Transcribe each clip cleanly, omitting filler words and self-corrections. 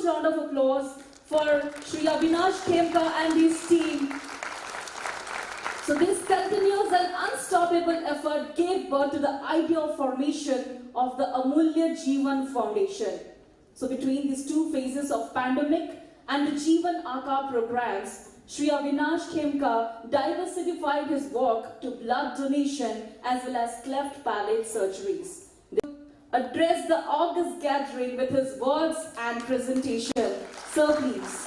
round of applause for Shri Avinash Khemka and his team. So this continuous and unstoppable effort gave birth to the idea of formation of the Amulya Jeevan Foundation. So between these two phases of pandemic and the Jeevan Aaka programs, Shri Avinash Khemka diversified his work to blood donation as well as cleft palate surgeries. They addressed the August gathering with his words and presentation. Sir, please.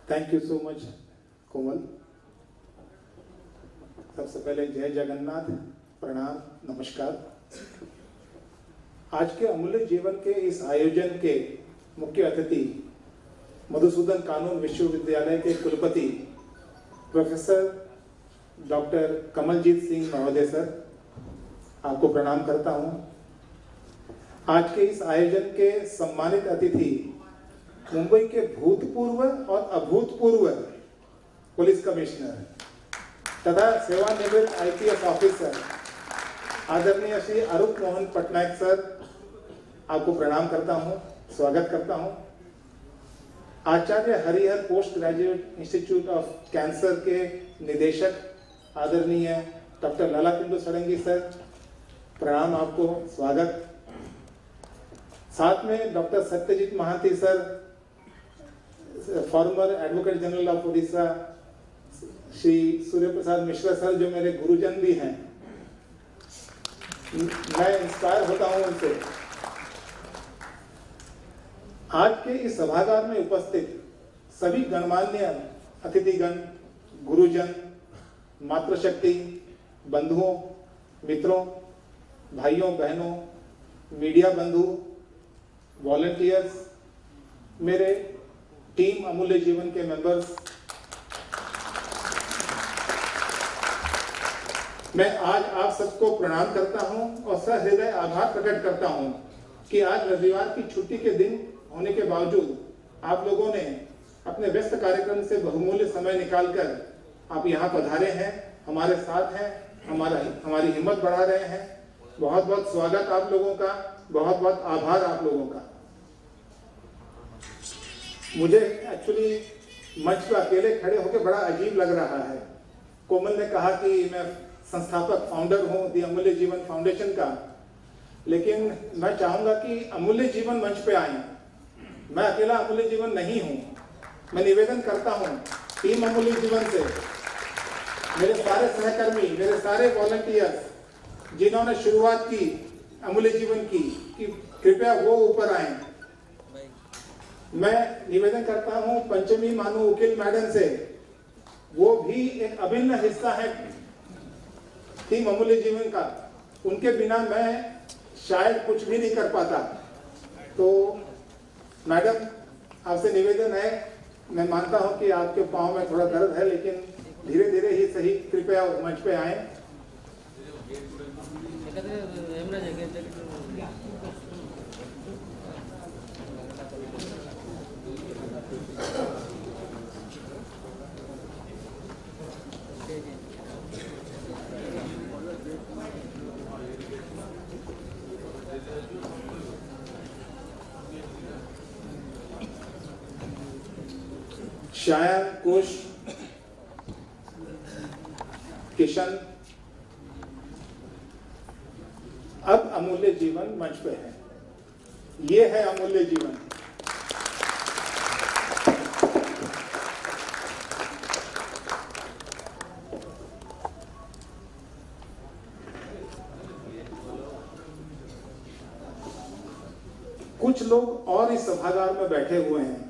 Thank you so much, कोमल. सबसे पहले जय जगन्नाथ, प्रणाम, नमस्कार. आज के अमूल्य जीवन के इस आयोजन के मुख्य अतिथि मधुसूदन कानून विश्वविद्यालय के कुलपति प्रोफेसर डॉक्टर कमलजीत सिंह महोदय सर, आपको प्रणाम करता हूं. आज के इस आयोजन के सम्मानित अतिथि मुंबई के भूतपूर्व और अभूतपूर्व पुलिस कमिश्नर तथा सेवानिवृत्त आईपीएस ऑफिसर आदरणीय श्री अरूप मोहन पटनायक सर, आपको प्रणाम करता हूं, स्वागत करता हूं. Acharya Harihar Post Graduate Institute of Cancer के निदेशक आदरणीय डॉक्टर लालापिंडु सड़ंगी सर, प्रणाम, आपको स्वागत. साथ में doctor Satyajit Mohanty sir, former advocate general of Orissa, Shri Surya Prasad Mishra sir जो मेरे गुरुजन भी हैं, मैं इंस्पायर होता हूं उनसे. आज के इस सभागार में उपस्थित सभी गणमान्य अतिथिगण, गुरुजन, मातृशक्ति, बंधुओं, मित्रों, भाइयों बहनों, मीडिया बंधु, वॉलंटियर्स, मेरे टीम अमूल्य जीवन के मेंबर्स, मैं आज आप सबको प्रणाम करता हूं और सहृदय आभार प्रकट करता हूं कि आज रविवार की छुट्टी के दिन होने के बावजूद आप लोगों ने अपने व्यस्त कार्यक्रम से बहुमूल्य समय निकालकर आप यहाँ पधारे हैं, हमारे साथ हैं, हमारी हिम्मत बढ़ा रहे हैं. बहुत बहुत स्वागत आप लोगों का, बहुत बहुत आभार आप लोगों का. मुझे एक्चुअली मंच पर अकेले खड़े होकर बड़ा अजीब लग रहा है. कोमल ने कहा कि मैं संस्थापक फाउंडर हूं दी अमूल्य जीवन फाउंडेशन का, लेकिन मैं चाहूंगा कि अमूल्य जीवन मंच पे आए. मैं अकेला अमूल्य जीवन नहीं हूं. मैं निवेदन करता हूं टीम अमूल्य जीवन से, मेरे सारे सहकर्मी, मेरे सारे वॉलंटियर्स जिन्होंने शुरुआत की अमूल्य जीवन की, कि कृपया वो ऊपर आए. मैं निवेदन करता हूं पंचमी मानू उकिल मैडम से, वो भी एक अभिन्न हिस्सा है टीम अमूल्य जीवन का. उनके बिना मैं शायद कुछ भी नहीं कर पाता. तो मैडम, आपसे निवेदन है, मैं मानता हूं कि आपके पांव में थोड़ा दर्द है, लेकिन धीरे धीरे ही सही, कृपया मंच पे आए. शायन, कुश, किशन, अब अमूल्य जीवन मंच पे है. ये है अमूल्य जीवन. कुछ लोग और इस सभागार में बैठे हुए हैं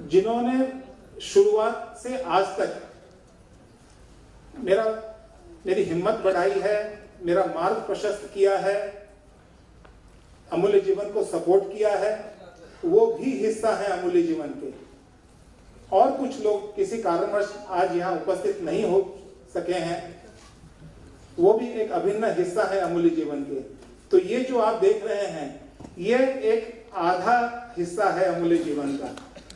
जिन्होंने शुरुआत से आज तक मेरी हिम्मत बढ़ाई है, मेरा मार्ग प्रशस्त किया है, अमूल्य जीवन को सपोर्ट किया है. वो भी हिस्सा है अमूल्य जीवन के. और कुछ लोग किसी कारणवश आज यहाँ उपस्थित नहीं हो सके हैं, वो भी एक अभिन्न हिस्सा है अमूल्य जीवन के. तो ये जो आप देख रहे हैं, ये एक आधा हिस्सा है अमूल्य जीवन का.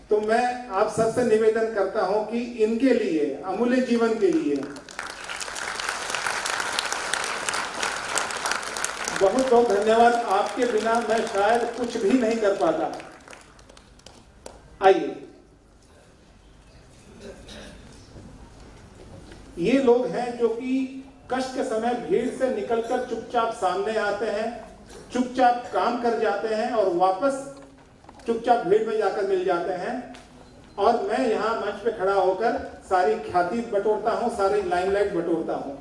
तो मैं आप सबसे निवेदन करता हूं कि इनके लिए, अमूल्य जीवन के लिए बहुत बहुत धन्यवाद। आपके बिना मैं शायद कुछ भी नहीं कर पाता। आइए, ये लोग हैं जो कि कष्ट के समय भीड़ से निकलकर चुपचाप सामने आते हैं, चुपचाप काम कर जाते हैं और वापस चुपचाप भीड़ में जाकर मिल जाते हैं। और मैं यहां मंच पे खड़ा होकर सारी ख्याति बटोरता हूं, सारी लाइमलाइट बटोरता हूं।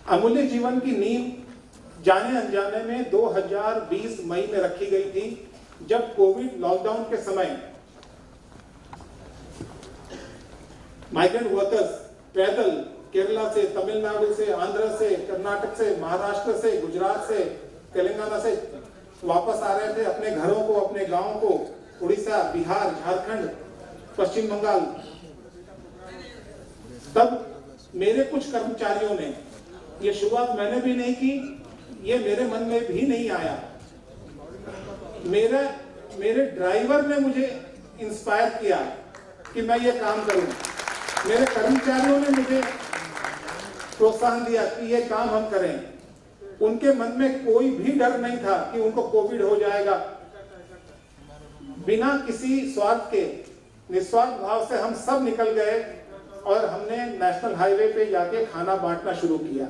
अमूल्य जीवन की नींव जाने अनजाने में 2020 मई में रखी गई थी, जब कोविड लॉकडाउन के समय माइग्रेंट वर्कर्स पैदल केरला से, तमिलनाडु से, आंध्र से, कर्नाटक से, महाराष्ट्र से, गुजरात से, तेलंगाना से वापस आ रहे थे अपने घरों को, अपने गांवों को। उड़ीसा, बिहार, झारखंड, पश्चिम बंगाल। तब मेरे कुछ कर्मचारियों ने, ये शुरुआत मैंने भी नहीं की, ये मेरे मन में भी नहीं आया, मेरे ड्राइवर ने मुझे इंस्पायर किया कि मैं ये काम करूं। मेरे कर्मचारियों ने मुझे प्रोत्साहन दिया कि ये काम हम करें। उनके मन में कोई भी डर नहीं था कि उनको कोविड हो जाएगा। बिना किसी स्वार्थ के निस्वार्थ भाव से हम सब निकल गए और हमने नेशनल हाईवे पे जाके खाना बांटना शुरू किया।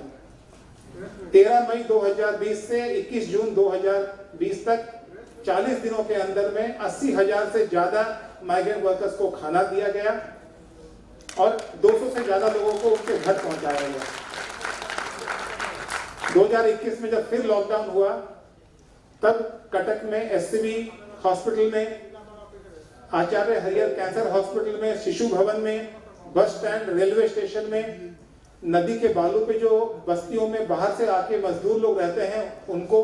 13 मई 2020 से 21 जून 2020 तक 40 दिनों के अंदर में 80,000 से ज्यादा माइग्रेंट वर्कर्स को खाना दिया गया और 200 से ज्यादा लोगों को उनके घर पहुंचाया गया। 2021 में जब फिर लॉकडाउन हुआ, तब कटक में एससीबी हॉस्पिटल में, आचार्य हरिहर कैंसर हॉस्पिटल में, शिशु भवन में, बस स्टैंड, रेलवे स्टेशन में, नदी के बालू पे जो बस्तियों में बाहर से आके मजदूर लोग रहते हैं उनको,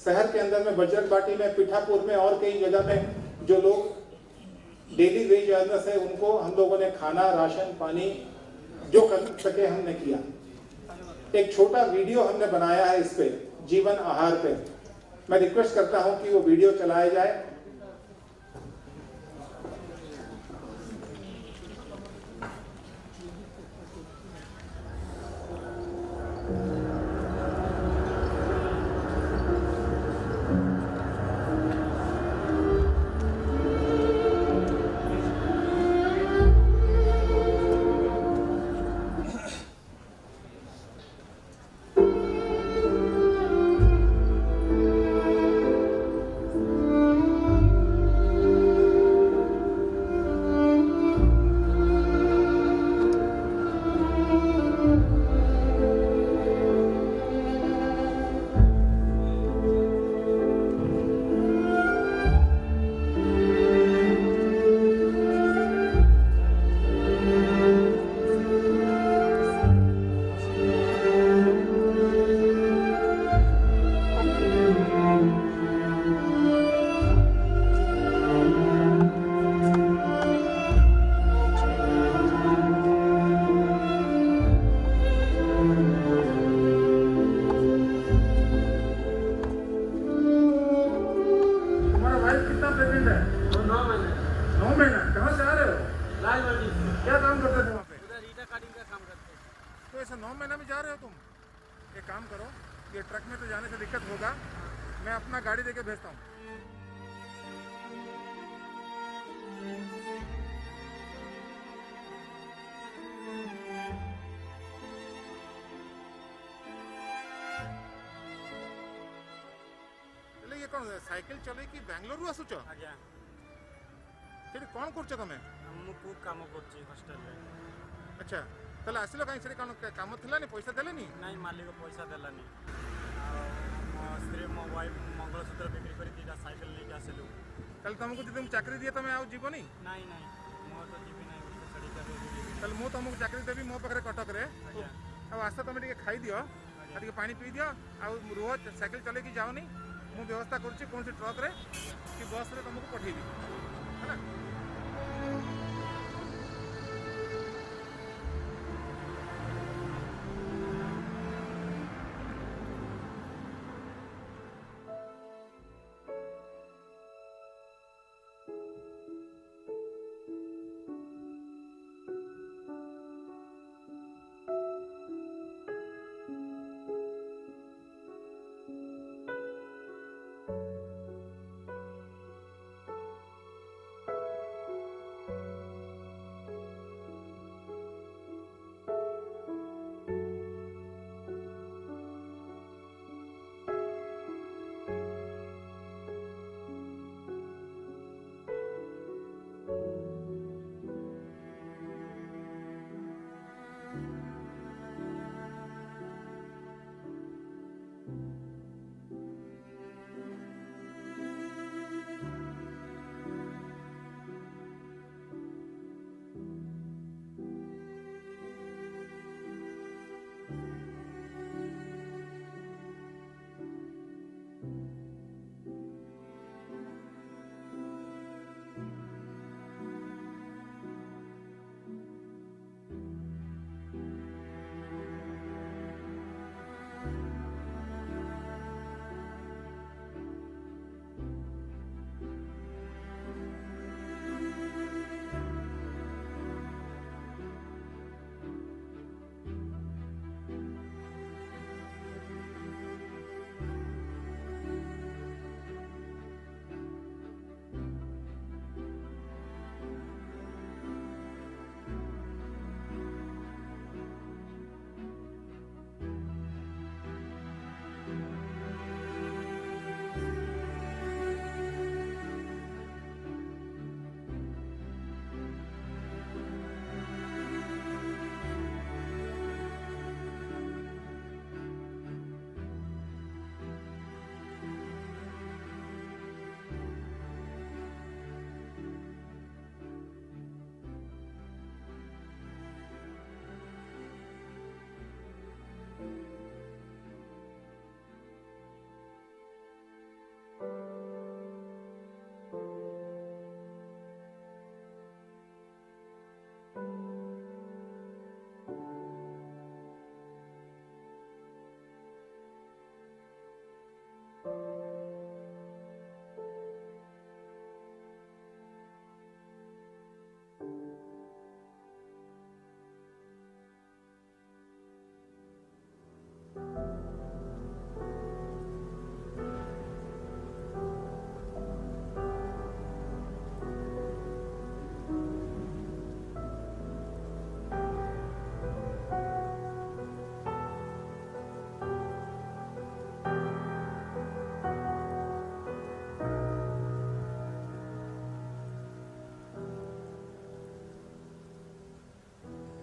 शहर के अंदर में बजरंग बाटी में, पिठापुर में और कई जगह में जो लोग डेली वेज अर्नर्स है उनको हम लोगों ने खाना, राशन, पानी जो कर सके हमने किया। एक छोटा वीडियो हमने बनाया है इस पे, जीवन आहार पे। मैं रिक्वेस्ट करता हूं कि वो वीडियो चलाया जाए। ऐसा 9 महीना में जा रहे हो तुम? एक काम करो, ये ट्रक में तो जाने से दिक्कत होगा, मैं अपना गाड़ी देके भेजता हूँ। ये कौन साइकिल चले कि बेंगलुरु आसुच? आज्ञा सेठी कौन करछ तमे? मु कुक काम करछि हॉस्टल रे। अच्छा, तले आसिलो काई सेठी कौन काम थलानी, पैसा देलेनी? नहीं, मालिक पैसा देलानी। मो स्त्री मो वाइफ मंगलसूत्र बिक्री करी दीटा साइकिल लेके आसिलु। तले तुमको जदि चाकरी दिए तमे आउ जीवनी? नहीं नहीं, मो तो जीवी नहीं, छड़ी कर देबी। तले मो तुमको चाकरी देबी मो पकरे कटक रे। आ आस्ता तमे टिके खाई दियो, आ टिके पानी पी दियो, आ रुह साइकिल चले की जाओनी। मु व्यवस्था करछि कोन से ट्रक रे कि बस रे तुमको पठेई दी, है ना?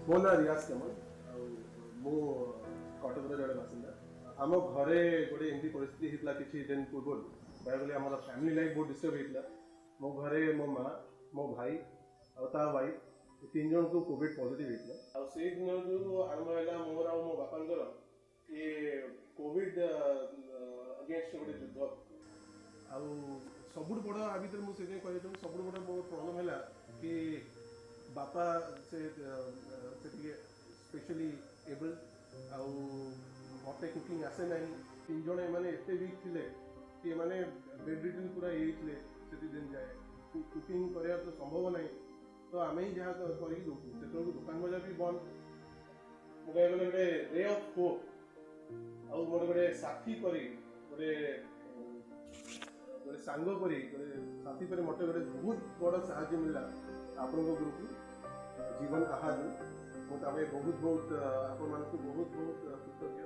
मो ना रियाज कमल मो कटक जड़े बासिंदा आम घरे गोटे एमती परिस्थिति होता किसी दिन पूर्व कहले आम फैमिली लाइफ बहुत डिस्टर्ब होता मो घरे मो माँ मो भाई और वाइफ 3 जन को कोविड पॉजिटिव होता से दिन जो आरंभ है मोर आ मो बापांकर ये कोविड अगेंस्ट गोटे युद्ध आ सब बड़ आ भर मुझे कह सब बड़ मोर प्रॉब्लम है कि बापा से स्पेशली एबल आउ मत कुकिंग आसे ना 3 जन एम एत वीक थे कि मैंने बेड रिटर्न पूरा ये दिन जाए कुकिंग कराया तो संभव ना तो आम ही जहाँ करके दौसू से दुकान बजार भी बंद मुझे गोटे रे ऑफ होप आउ मोर गोटे साथी पर गोटे गोटे सांग पर गोटे साथी पर मत गोटे बहुत बड़ साहाय्य मिला आपण ग्रुप जीवन आहार मुझे बहुत बहुत आपण मान बहुत बहुत कृतज्ञ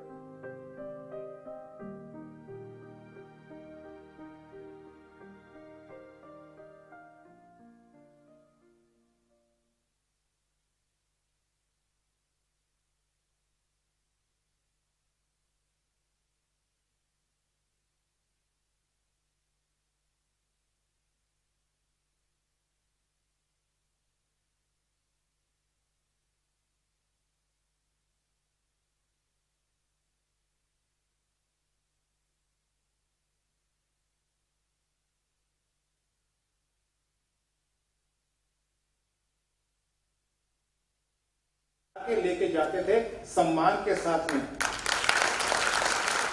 के लेके जाते थे सम्मान के साथ में,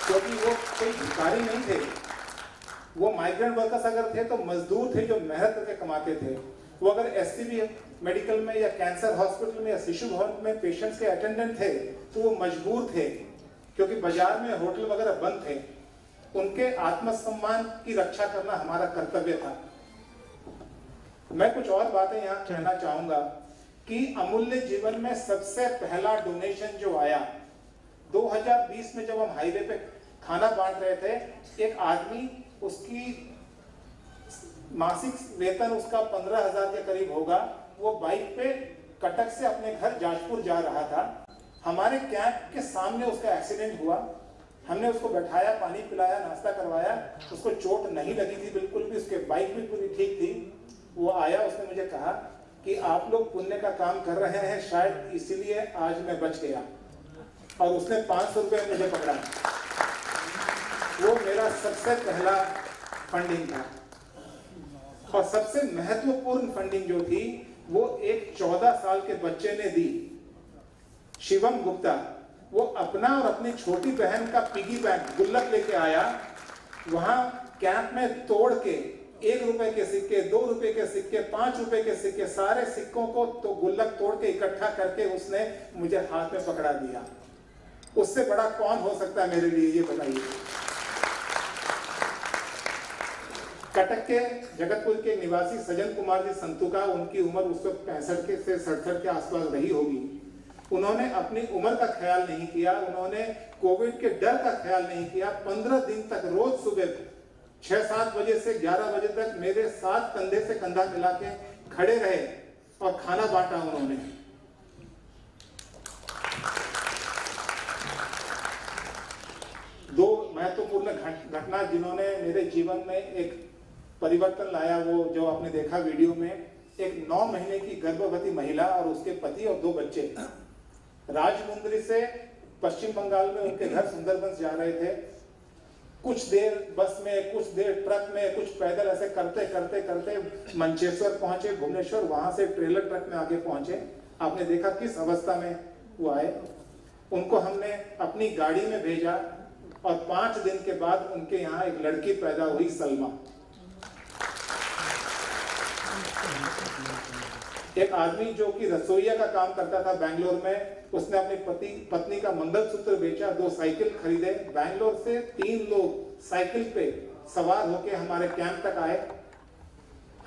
क्योंकि वो कोई भिखारी नहीं थे, वो माइग्रेंट वर्कर्स अगर थे तो मजदूर थे जो मेहनत करके कमाते थे। वो अगर एससीबी मेडिकल में या कैंसर हॉस्पिटल में या शिशु भवन में पेशेंट्स के अटेंडेंट थे तो वो मजबूर थे, क्योंकि बाजार में होटल वगैरह बंद थे। उनके आत्मसम्मान की रक्षा करना हमारा कर्तव्य था। मैं कुछ और बातें यहाँ कहना चाहूंगा कि अमूल्य जीवन में सबसे पहला डोनेशन जो आया 2020 में, जब हम हाईवे पे खाना बांट रहे थे, एक आदमी, उसकी मासिक वेतन उसका 15,000 के करीब होगा, वो बाइक पे कटक से अपने घर जाजपुर जा रहा था। हमारे कैंप के सामने उसका एक्सीडेंट हुआ। हमने उसको बैठाया, पानी पिलाया, नाश्ता करवाया। उसको चोट नहीं लगी थी बिल्कुल भी, उसके बाइक भी पूरी ठीक थी। वो आया, उसने मुझे कहा कि आप लोग पुण्य का काम कर रहे हैं, शायद इसीलिए आज मैं बच गया। और उसने 500 रुपये मुझे पकड़ा। वो मेरा सबसे पहला फंडिंग था। और सबसे महत्वपूर्ण फंडिंग जो थी वो एक 14 साल के बच्चे ने दी, शिवम गुप्ता। वो अपना और अपनी छोटी बहन का पिगी बैंक गुल्लक लेके आया। वहां कैंप में तोड़ के 1 रुपए के सिक्के, 2 रुपए के सिक्के, 5 रुपए के सिक्के, सारे सिक्कों को तो गुल्लक तोड़ के इकट्ठा करके उसने मुझे हाथ में पकड़ा दिया। उससे बड़ा कौन हो सकता है मेरे लिए, ये बताइए। कटक के जगतपुर के निवासी सज्जन कुमार जी संतुका, उनकी उम्र उस वक्त 65 से 67 के आसपास रही होगी। उन्होंने अपनी उम्र का ख्याल नहीं किया, उन्होंने कोविड के डर का ख्याल नहीं किया। 15 दिन तक रोज सुबह 6-7 बजे से 11 बजे तक मेरे साथ कंधे से कंधा मिला के खड़े रहे और खाना बांटा उन्होंने। दो महत्वपूर्ण घटना जिन्होंने मेरे जीवन में एक परिवर्तन लाया, वो जो आपने देखा वीडियो में, एक 9 महीने की गर्भवती महिला और उसके पति और 2 बच्चे राजमुंदरी से पश्चिम बंगाल में उनके घर सुंदरबंस जा रहे थे। कुछ देर बस में, कुछ देर ट्रक में, कुछ पैदल, ऐसे करते करते करते मंचेश्वर पहुंचे, भुवनेश्वर। वहां से ट्रेलर ट्रक में आगे पहुंचे। आपने देखा किस अवस्था में वो आए। उनको हमने अपनी गाड़ी में भेजा और 5 दिन के बाद उनके यहाँ एक लड़की पैदा हुई, सलमा। एक आदमी जो कि रसोईया का काम करता था बैंगलोर में, उसने अपनी पत्नी का मंगलसूत्र बेचा, 2 साइकिल खरीदे। बैंगलोर से 3 लोग साइकिल पे सवार होके हमारे कैंप तक आए।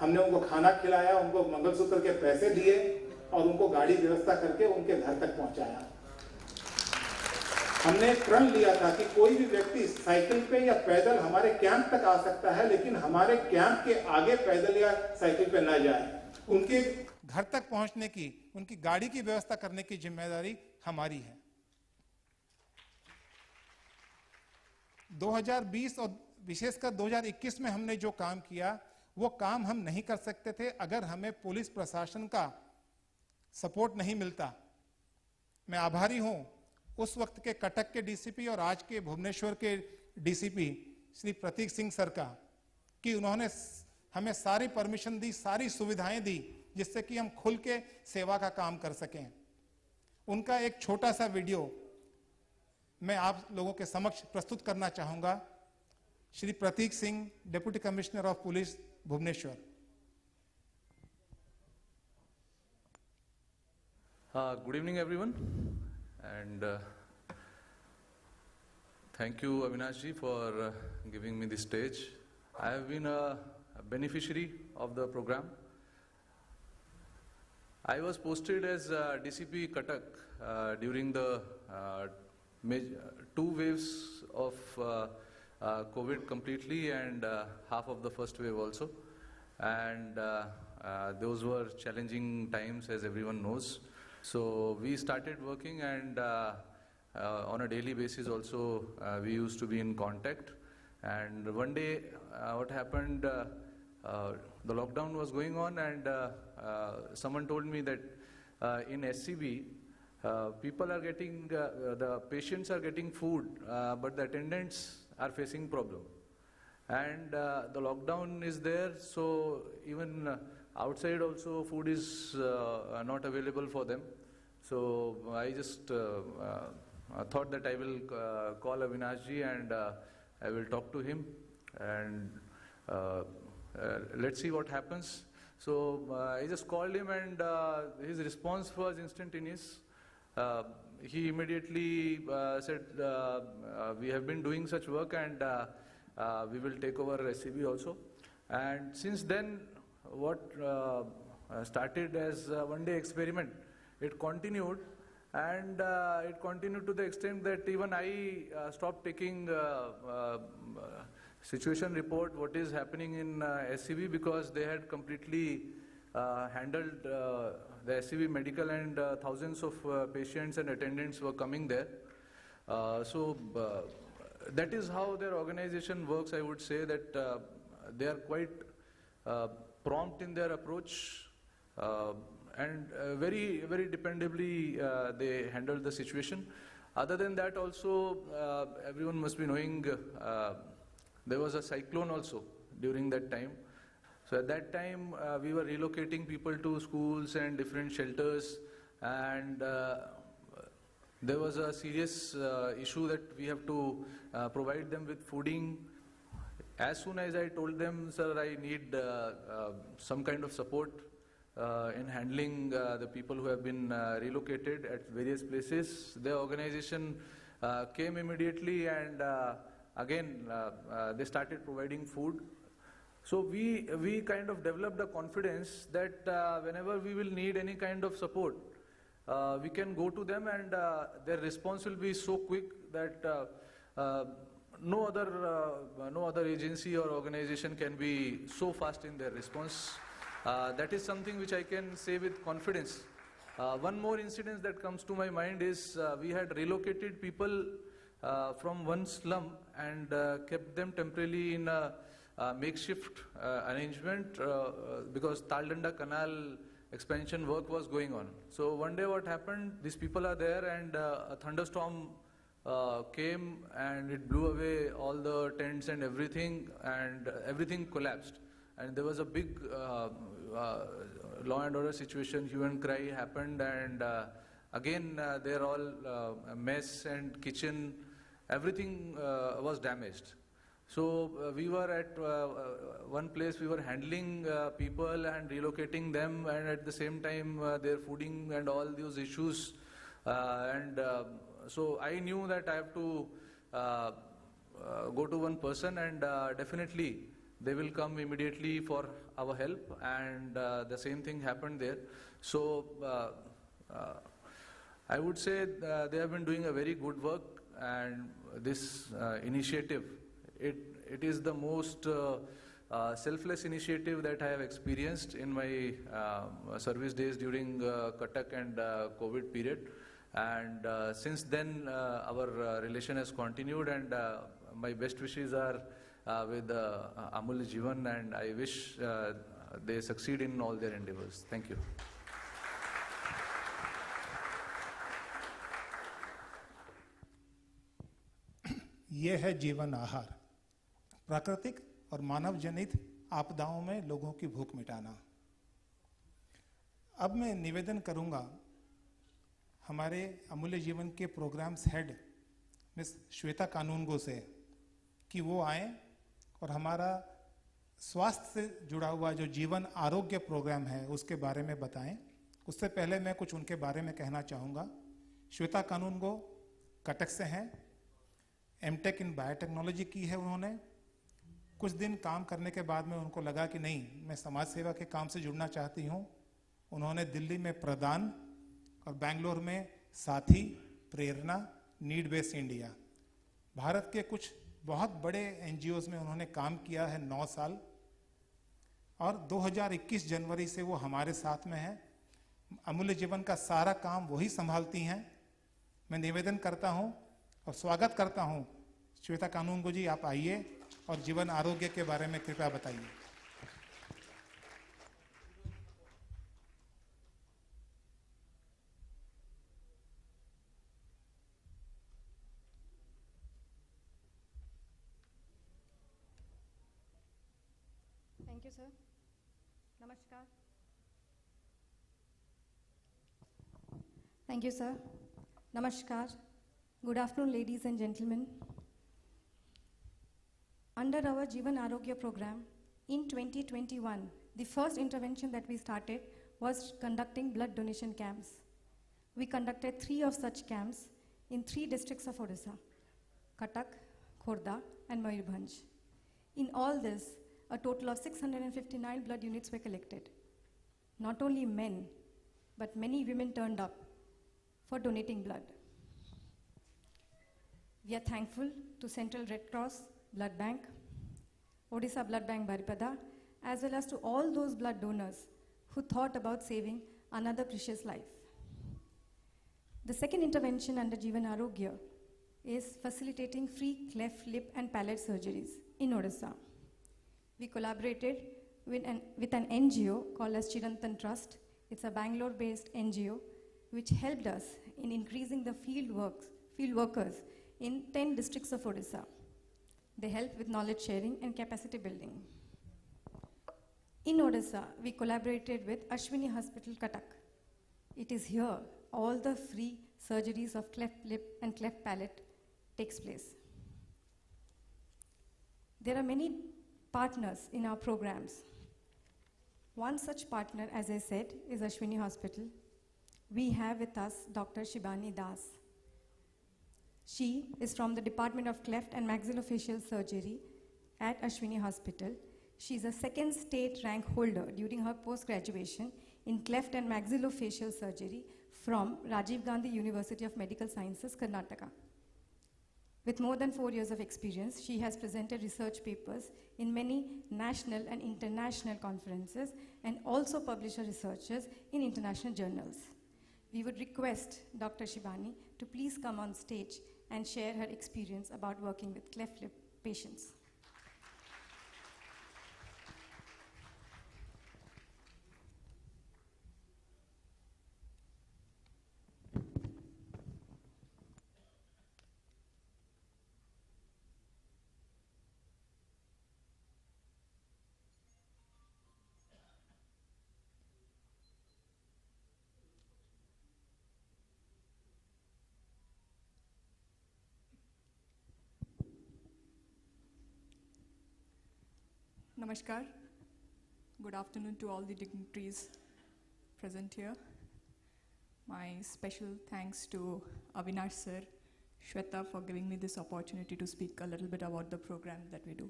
हमने उनको खाना खिलाया, उनको मंगलसूत्र के पैसे दिए और उनको गाड़ी व्यवस्था करके उनके घर तक पहुंचाया। हमने प्रण लिया था कि कोई भी व्यक्ति साइकिल पे या पैदल हमारे कैंप तक आ सकता है, लेकिन हमारे कैंप के आगे पैदल या साइकिल पे न जाए। उनके घर तक पहुंचने की, उनकी गाड़ी की व्यवस्था करने की जिम्मेदारी हमारी है। 2020 और विशेषकर 2021 में हमने जो काम किया, वो काम हम नहीं कर सकते थे अगर हमें पुलिस प्रशासन का सपोर्ट नहीं मिलता। मैं आभारी हूं उस वक्त के कटक के डीसीपी और आज के भुवनेश्वर के डीसीपी श्री प्रतीक सिंह सर का, कि उन्होंने हमें सारी परमिशन दी, सारी सुविधाएं दी, जिससे कि हम खुल के सेवा का काम कर सकें। उनका एक छोटा सा वीडियो मैं आप लोगों के समक्ष प्रस्तुत करना चाहूंगा। Shri Pratik Singh, deputy commissioner of police, Bhubaneswar. Good evening, everyone, and thank you, Avinash ji, for giving me the stage. I have been a beneficiary of the program. I was posted as DCP Cuttack during the two waves of COVID completely and half of the first wave also. And those were challenging times, as everyone knows. So we started working, and on a daily basis also we used to be in contact. And one day what happened, the lockdown was going on, and someone told me that in SCB people are getting, the patients are getting food, but the attendants are facing problem. And the lockdown is there, so even outside also food is not available for them. So I just thought that I will call Avinash ji and I will talk to him, and let's see what happens. So I just called him, and his response was instantaneous. He immediately said, we have been doing such work, and we will take over SCB also. And since then, what started as a one-day experiment, it continued, and it continued to the extent that even I stopped taking situation report, what is happening in SCB, because they had completely handled the SCB medical, and thousands of patients and attendants were coming there. So that is how their organization works. I would say that they are quite prompt in their approach, and very, very dependably they handle the situation. Other than that also, everyone must be knowing there was a cyclone also during that time. So at that time we were relocating people to schools and different shelters, and there was a serious issue that we have to provide them with fooding. As soon as I told them, sir, I need some kind of support in handling the people who have been relocated at various places, the organization came immediately, and again they started providing food. So we kind of developed a confidence that whenever we will need any kind of support, we can go to them, and their response will be so quick that no other agency or organization can be so fast in their response. That is something which I can say with confidence. One more incident that comes to my mind is we had relocated people from one slum and kept them temporarily in a makeshift arrangement because Taldanda Canal expansion work was going on. So one day what happened, these people are there, and a thunderstorm came and it blew away all the tents and everything collapsed. And there was a big law and order situation, hue and cry happened, and again they're all a mess, and kitchen, everything was damaged. So we were at one place, we were handling people and relocating them, and at the same time their fooding and all those issues. So I knew that I have to go to one person, and definitely they will come immediately for our help, and the same thing happened there. So I would say they have been doing a very good work, and this initiative, it is the most selfless initiative that I have experienced in my service days during Cuttack and COVID period. And since then, our relation has continued, and my best wishes are with Amulya Jeevan, and I wish they succeed in all their endeavors. Thank you. ये है जीवन आहार, प्राकृतिक और मानव जनित आपदाओं में लोगों की भूख मिटाना। अब मैं निवेदन करूंगा हमारे अमूल्य जीवन के प्रोग्राम्स हेड मिस श्वेता कानूनगो से कि वो आए और हमारा स्वास्थ्य से जुड़ा हुआ जो जीवन आरोग्य प्रोग्राम है उसके बारे में बताएं। उससे पहले मैं कुछ उनके बारे में कहना चाहूँगा। श्वेता कानूनगो कटक से हैं, एमटेक इन बायोटेक्नोलॉजी की है उन्होंने। कुछ दिन काम करने के बाद में उनको लगा कि नहीं, मैं समाज सेवा के काम से जुड़ना चाहती हूँ। उन्होंने दिल्ली में प्रदान और बेंगलोर में साथी, प्रेरणा, नीड बेस्ड इंडिया, भारत के कुछ बहुत बड़े एनजीओज में उन्होंने काम किया है 9 साल, और 2021 जनवरी से वो हमारे साथ में हैं। अमूल्य जीवन का सारा काम वही संभालती हैं। मैं निवेदन करता हूं और स्वागत करता हूं, श्वेता कानूनगो जी आप आइए और जीवन आरोग्य के बारे में कृपया बताइए। Thank you, sir. Namaskar. Thank you, sir. Namaskar. Good afternoon, ladies and gentlemen. Under our Jeevan Arogya program, in 2021, the first intervention that we started was conducting blood donation camps. We conducted 3 of such camps in 3 districts of Odisha: Cuttack, Khordha, and Mayurbhanj. In all this, a total of 659 blood units were collected. Not only men, but many women turned up for donating blood. We are thankful to Central Red Cross Blood Bank, Odisha Blood Bank Baripada, as well as to all those blood donors who thought about saving another precious life. The second intervention under Jeevan Arogya is facilitating free cleft lip and palate surgeries in Odisha. We collaborated with an NGO called as Chirantan Trust. It's a Bangalore-based NGO which helped us in increasing the field workers in 10 districts of Odisha. They help with knowledge sharing and capacity building. In Odisha, we collaborated with Ashwini Hospital, Cuttack. It is here all the free surgeries of cleft lip and cleft palate takes place. There are many partners in our programs. One such partner, as I said, is Ashwini Hospital. We have with us Dr. Shibani Das. She is from the Department of Cleft and Maxillofacial Surgery at Ashwini Hospital. She is a 2nd state rank holder during her post-graduation in cleft and maxillofacial surgery from Rajiv Gandhi University of Medical Sciences, Karnataka. With more than 4 years of experience, she has presented research papers in many national and international conferences and also published her researches in international journals. We would request Dr. Shibani to please come on stage and share her experience about working with cleft lip patients. Namaskar. Good afternoon to all the dignitaries present here. My special thanks to Avinash sir, Shweta, for giving me this opportunity to speak a little bit about the program that we do.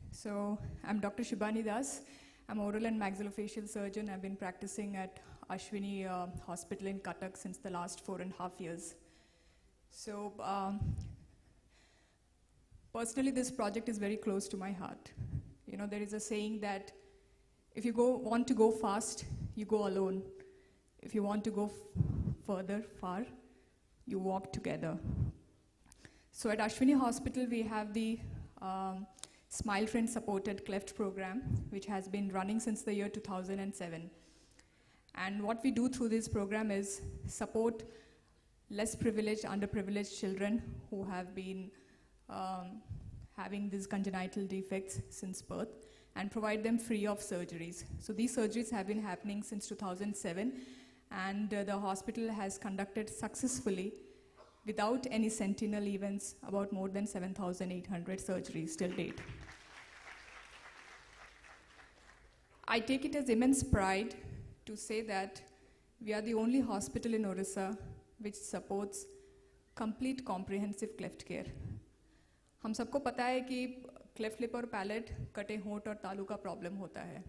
So, I'm Dr. Shibani Das. I'm an oral and maxillofacial surgeon. I've been practicing at Ashwini Hospital in Cuttack since the last 4.5 years. So, personally, this project is very close to my heart You know, there is a saying that if you want to go fast, you go alone. If you want to go far, you walk together. So at Ashwini Hospital, we have the Smile Friend Supported Cleft program, which has been running since the year 2007. And what we do through this program is support less privileged, underprivileged children who have been having these congenital defects since birth and provide them free of surgeries. So these surgeries have been happening since 2007, and the hospital has conducted successfully, without any sentinel events, about more than 7,800 surgeries till date. I take it as immense pride to say that we are the only hospital in Orissa which supports complete comprehensive cleft care. हम सबको पता है कि cleft lip और palate, कटे होंठ और तालू का problem होता है.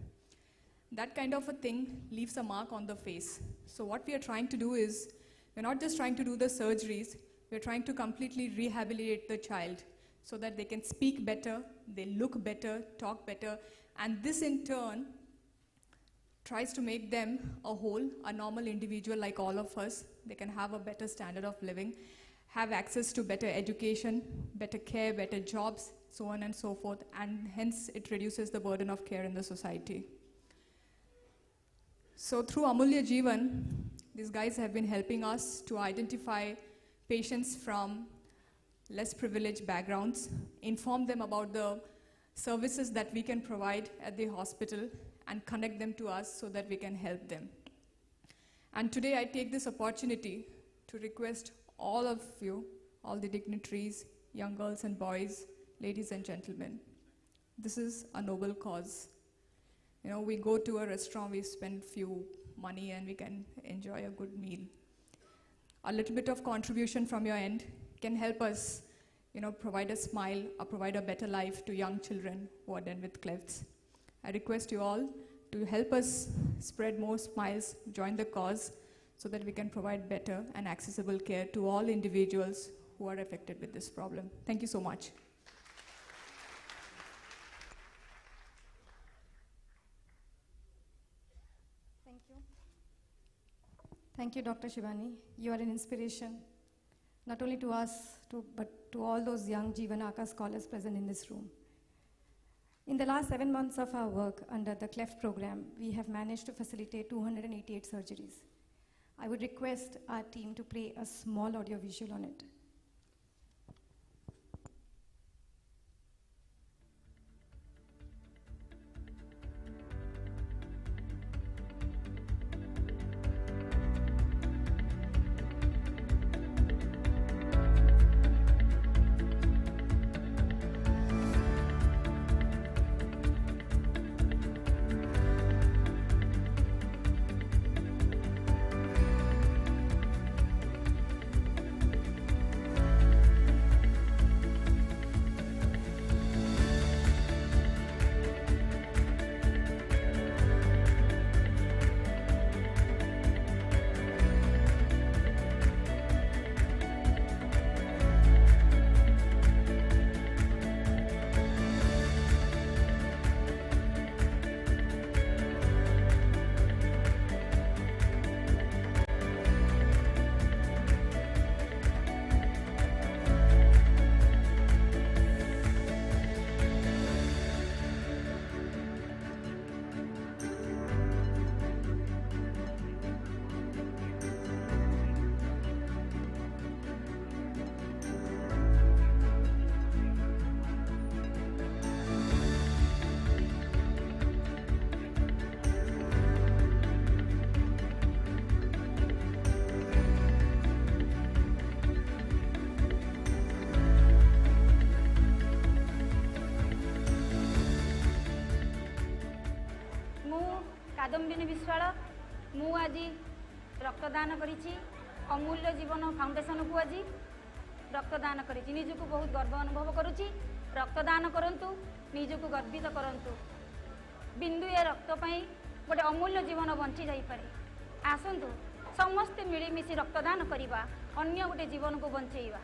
That kind of a thing leaves a mark on the face. So what we are trying to do is, we're not just trying to do the surgeries, we're trying to completely rehabilitate the child so that they can speak better, they look better, talk better, and this in turn tries to make them a whole, a normal individual like all of us. They can have a better standard of living, have access to better education, better care, better jobs, so on and so forth, and hence it reduces the burden of care in the society. So through Amulya Jeevan, these guys have been helping us to identify patients from less privileged backgrounds, inform them about the services that we can provide at the hospital, and connect them to us so that we can help them. And today I take this opportunity to request all of you, all the dignitaries, young girls and boys, ladies and gentlemen, this is a noble cause. You know, we go to a restaurant, we spend few money and we can enjoy a good meal. A little bit of contribution from your end can help us, you know, provide a smile or provide a better life to young children who are dealt with clefts. I request you all to help us spread more smiles, join the cause, so that we can provide better and accessible care to all individuals who are affected with this problem. Thank you so much. Thank you. Thank you, Dr. Shivani. You are an inspiration, not only to us, but to all those young Jeevanaka scholars present in this room. In the last 7 months of our work under the cleft program, we have managed to facilitate 288 surgeries. I would request our team to play a small audio visual on it. Kadambini Vishwal मु आज रक्तदान करिछि अमूल्य Jeevan foundation को आज रक्तदान करिछि निजको बहुत गर्व अनुभव करुछि रक्तदान करंतु निजको गर्वित करंतु बिंदुए रक्त पई गोटे अमूल्य जीवन बंची जाई पारे आसंतु समस्त मिलिमिशि रक्तदान करिबा अन्य गोटे जीवन को बंचेइबा।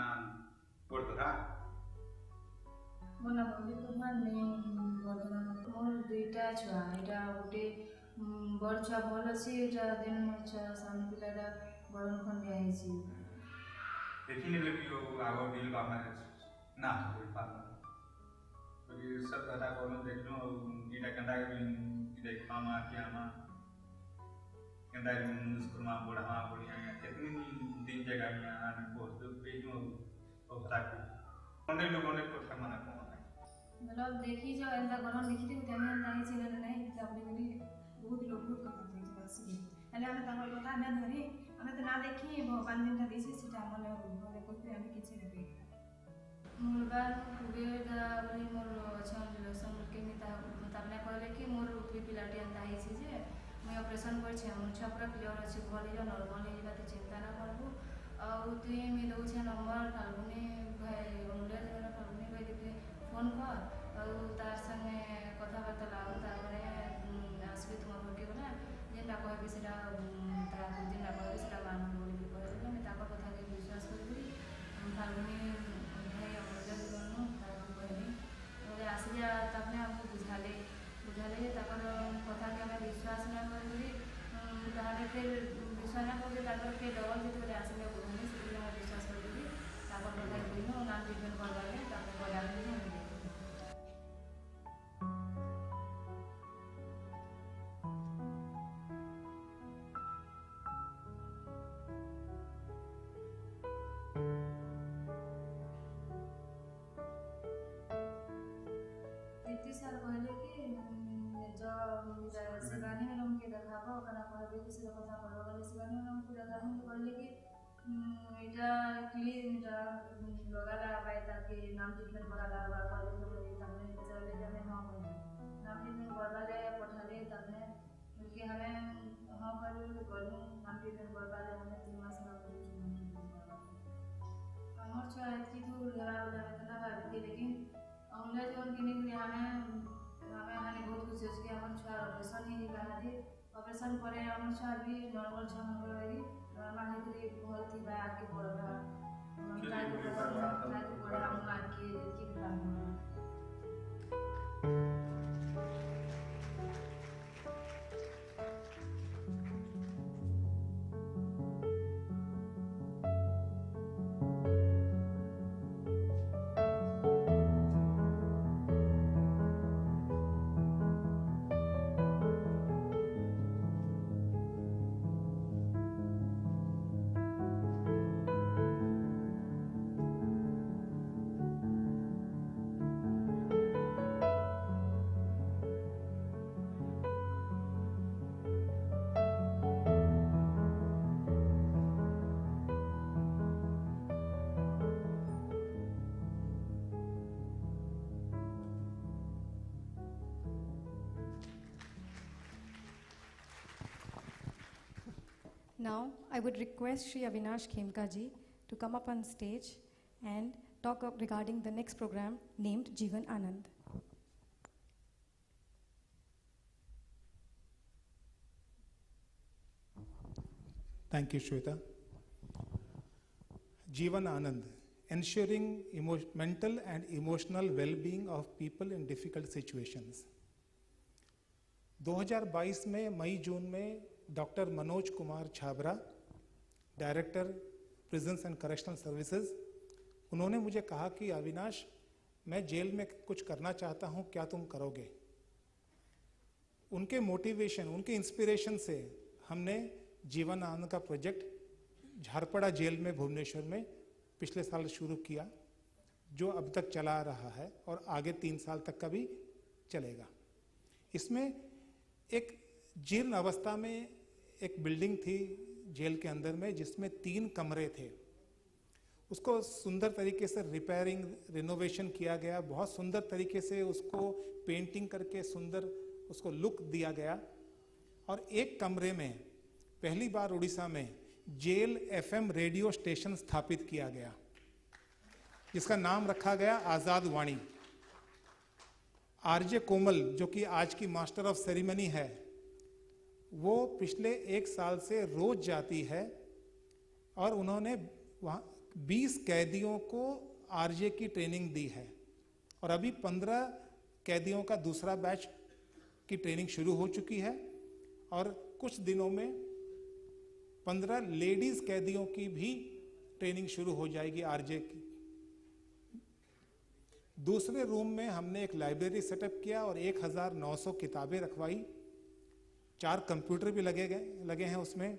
ना पड़ता मोना बोली तो माने बदना मोर दुईटा छुआ एटा गोटे बड़ छुआ भल अछि एटा देन मोर छुआ सान पिलाटा बड़ खंडिया आइछि देखिने लगी यो आगो बिल बामा ना कोई पाल क्योंकि सब दादा कोनो देखनो इटा कंडा के देख मामा के आमा कंडा मुस्कुरमा बड़ा बढ़िया कितनी दिन जगह में आने पोस्ट पे जो होता है अनेक लोगों ने को माना को मतलब देखी जो एंदा गरम देखी थी तमे नहीं छिन नहीं ताबली बोली बहुत लोग कथा देख बस हेले हम तमर कथा ना धरी हम तो ना देखी भगवान दिन का देसी सिटा हमले बोले कोई हम किछि नहीं मोर बार बेदा बोली मोर अच्छा रिलेशन के मिता तबने कहले कि मोर पिलाटी अंदा है छी जे मैं ऑपरेशन कर छी हम छपरा क्लियर अछि भली जो नॉर्मल है बात चिंता ना करबो आ तुई में दउ छे नंबर फाल्गुनी भाई अमूल्य जीवन फाल्गुनी भाई के फोन कर और तार संगे कथाबार्ता लाओ तारपरे आसबे तुम घर के बोला जेनटा कहबे सेटा तार जेनटा कहबे सेटा मान बोली कहले मैं ताको कथा के विश्वास करबी फाल्गुनी भाई अमूल्य जीवन तार कहली बोले आसिया तबने हमको बुझाले ताकर कथा के हमें विश्वास ना करी ताहले फिर विश्वास ना करके ताकर के डबल जेते आसिया बुझाले से हम विश्वास करबी ताकर कथा कहिनो ना ट्रीटमेंट करबाले तापर बड़ा नहीं सर कहले कि जो शिवानी मैडम के देखाबो कना कहबे कि से कथा करबो गले शिवानी मैडम के देखाबो कहले कि एटा क्लीन एटा लगाला बाय ताकि नाम ट्रीटमेंट कराला बा कहले तो तमने चले जाने हां नाम ट्रीटमेंट करवाले पठाले तमने कि हमें हां करू नाम ट्रीटमेंट करवाले हमें 3 मास में हमर छुआ इतनी दूर लगा इतना भाभी लेकिन अमूल्य जीवन के लिए हमें बहुत खुशी है कि हमारे छुआ ऑपरेशन ही निकाला थी ऑपरेशन पर हमारे छुआ भी नॉर्मल छुआ होगी नॉर्मल है कि बहुत ही बाय आके पड़ेगा लाइक पड़े हम आके देखी plan Now, I would request Shri Avinash Khemka ji to come up on stage and talk regarding the next program named Jeevan Anand. Thank you, Shweta. Jeevan Anand, ensuring mental and emotional well-being of people in difficult situations. 2022 में मई-जून में doctor Manoj Kumar Chhabra, director prisons and correctional services, उन्होंने मुझे कहा कि अविनाश, मैं jail में कुछ करना चाहता हूं, क्या तुम करोगे? उनके मोटिवेशन, उनके इंस्पिरेशन से हमने जीवन आनंद का प्रोजेक्ट झारपड़ा जेल में भुवनेश्वर में पिछले साल शुरू किया, जो अब तक चला रहा है और आगे 3 साल तक का भी चलेगा। इसमें एक जीर्ण अवस्था में एक बिल्डिंग थी जेल के अंदर में, जिसमें 3 कमरे थे। उसको सुंदर तरीके से रिपेयरिंग, रिनोवेशन किया गया, बहुत सुंदर तरीके से उसको पेंटिंग करके सुंदर उसको लुक दिया गया। और एक कमरे में पहली बार उड़ीसा में जेल FM रेडियो स्टेशन स्थापित किया गया, जिसका नाम रखा गया आजाद वाणी। RJ कोमल, जो कि आज की मास्टर ऑफ सेरेमनी है, वो पिछले 1 साल से रोज जाती है और उन्होंने वहाँ 20 कैदियों को आरजे की ट्रेनिंग दी है और अभी 15 कैदियों का दूसरा बैच की ट्रेनिंग शुरू हो चुकी है और कुछ दिनों में 15 लेडीज कैदियों की भी ट्रेनिंग शुरू हो जाएगी आरजे की। दूसरे रूम में हमने एक लाइब्रेरी सेटअप किया और 1900 किताबें रखवाई। 4 कंप्यूटर भी लगे हैं उसमें।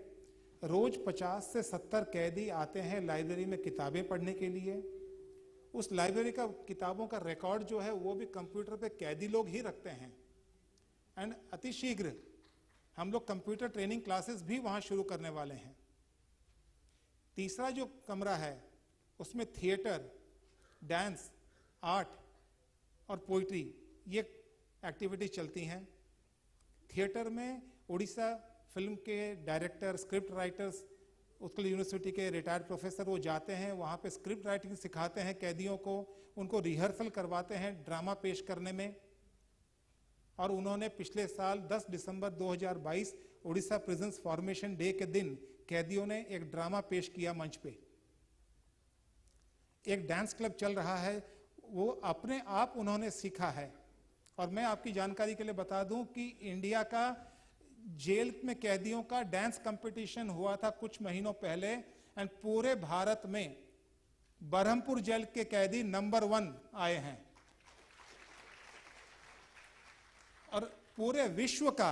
रोज 50 से 70 कैदी आते हैं लाइब्रेरी में किताबें पढ़ने के लिए। उस लाइब्रेरी का किताबों का रिकॉर्ड जो है वो भी कंप्यूटर पे कैदी लोग ही रखते हैं। एंड अतिशीघ्र हम लोग कंप्यूटर ट्रेनिंग क्लासेस भी वहां शुरू करने वाले हैं। तीसरा जो कमरा है उसमें थिएटर, डांस, आर्ट और पोइट्री ये एक्टिविटीज चलती हैं। थिएटर में उड़ीसा फिल्म के director, script writers, Utkal university के रिटायर्ड प्रोफेसर वो जाते हैं, वहाँ पे स्क्रिप्ट राइटिंग सिखाते हैं कैदियों को, उनको रिहर्सल करवाते हैं ड्रामा पेश करने में। और उन्होंने पिछले साल 10 दिसंबर 2022 उड़ीसा प्रिजन्स फॉर्मेशन डे के दिन कैदियों ने एक ड्रामा पेश किया मंच पे। एक डांस क्लब चल रहा है, वो अपने आप उन्होंने सीखा है। और मैं आपकी जानकारी के लिए बता दूं कि इंडिया का जेल में कैदियों का डांस कंपटीशन हुआ था कुछ महीनों पहले एंड पूरे भारत में बरहमपुर जेल के कैदी नंबर 1 आए हैं। और पूरे विश्व का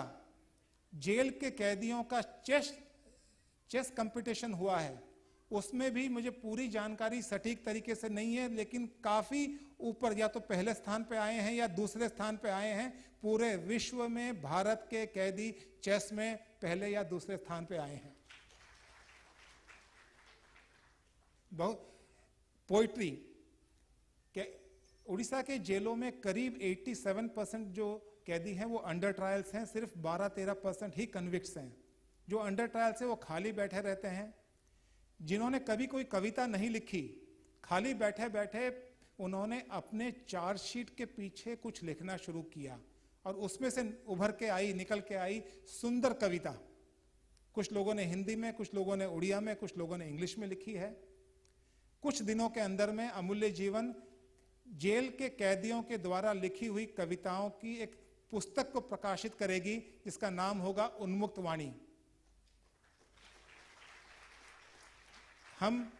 जेल के कैदियों का चेस कंपटीशन हुआ है, उसमें भी मुझे पूरी जानकारी सटीक तरीके से नहीं है, लेकिन काफी ऊपर या तो पहले स्थान पे आए हैं या दूसरे स्थान पे आए हैं। पूरे विश्व में भारत के कैदी चेस में पहले या दूसरे स्थान पे आए हैं। बहुत पोइट्री के उड़ीसा के जेलों में करीब 87% जो कैदी हैं वो अंडर ट्रायल्स हैं, सिर्फ 12-13% ही कन्विक्ट्स हैं। जो अंडर ट्रायल्स है वो खाली बैठे रहते हैं। जिन्होंने कभी कोई कविता नहीं लिखी, खाली बैठे बैठे उन्होंने अपने चार्जशीट के पीछे कुछ लिखना शुरू किया और उसमें से उभर के आई, निकल के आई सुंदर कविता। कुछ लोगों ने हिंदी में, कुछ लोगों ने उड़िया में, कुछ लोगों ने इंग्लिश में लिखी है। कुछ दिनों के अंदर में अमूल्य जीवन जेल के कैदियों के द्वारा लिखी हुई कविताओं की एक पुस्तक को प्रकाशित करेगी जिसका नाम होगा उन्मुक्त वाणी। हम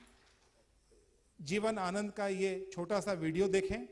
जीवन आनंद का ये छोटा सा वीडियो देखें।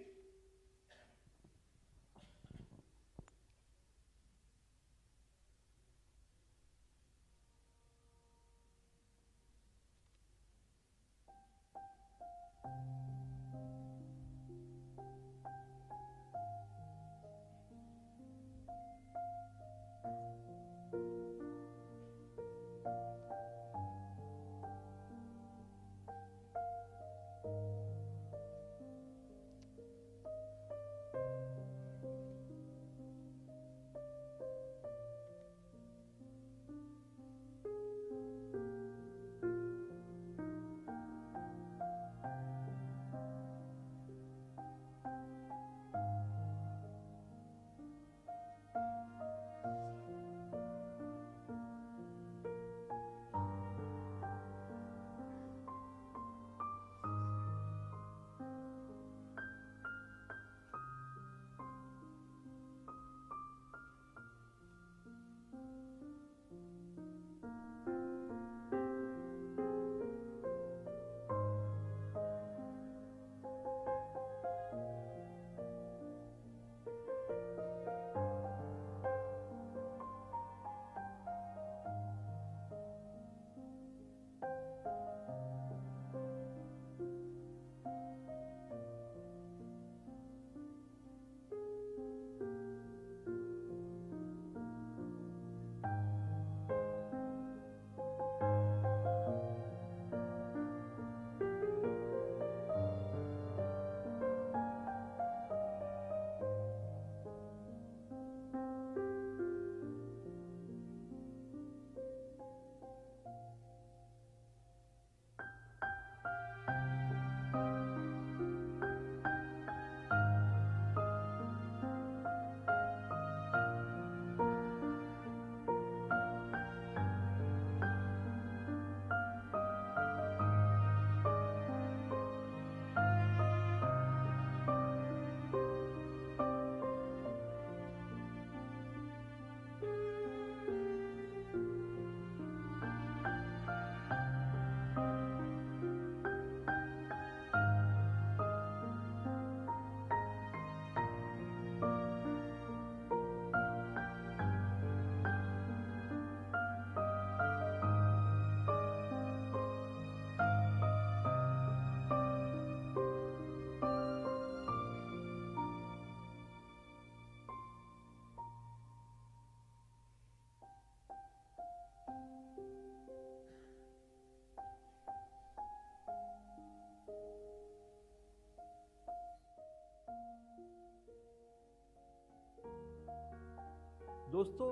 दोस्तों,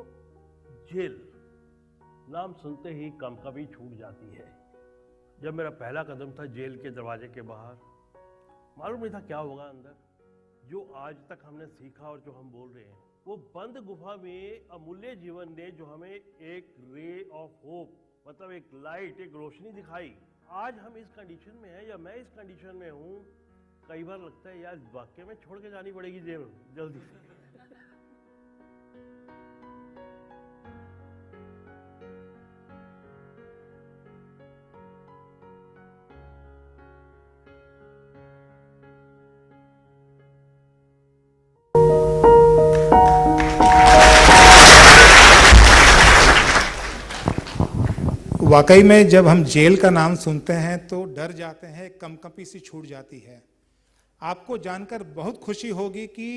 जेल नाम सुनते ही कंपकपी छूट जाती है। जब मेरा पहला कदम था जेल के दरवाजे के बाहर, मालूम नहीं था क्या होगा अंदर। जो आज तक हमने सीखा और जो हम बोल रहे हैं, वो बंद गुफा में अमूल्य जीवन ने जो हमें एक रे ऑफ होप, मतलब एक लाइट, एक रोशनी दिखाई। आज हम इस कंडीशन में हैं, या मैं इस कंडीशन में हूँ, कई बार लगता है यार वाकई में छोड़ के जानी पड़ेगी जेल जल्दी से। वाकई में जब हम जेल का नाम सुनते हैं तो डर जाते हैं, कंपकपी सी छूट जाती है। आपको जानकर बहुत खुशी होगी कि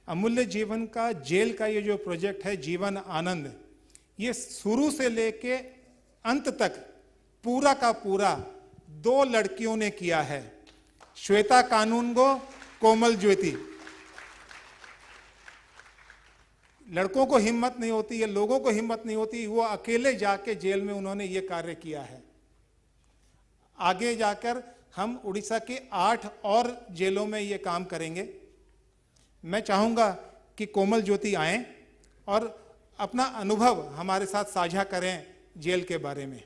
अमूल्य जीवन का जेल का ये जो प्रोजेक्ट है जीवन आनंद, ये शुरू से लेके अंत तक पूरा का पूरा 2 लड़कियों ने किया है, श्वेता कानूनगो, कोमल ज्योति। लड़कों को हिम्मत नहीं होती है, लोगों को हिम्मत नहीं होती, वो अकेले जाके जेल में उन्होंने ये कार्य किया है। आगे जाकर हम उड़ीसा के 8 और जेलों में ये काम करेंगे। मैं चाहूँगा कि कोमल ज्योति आएं और अपना अनुभव हमारे साथ साझा करें जेल के बारे में।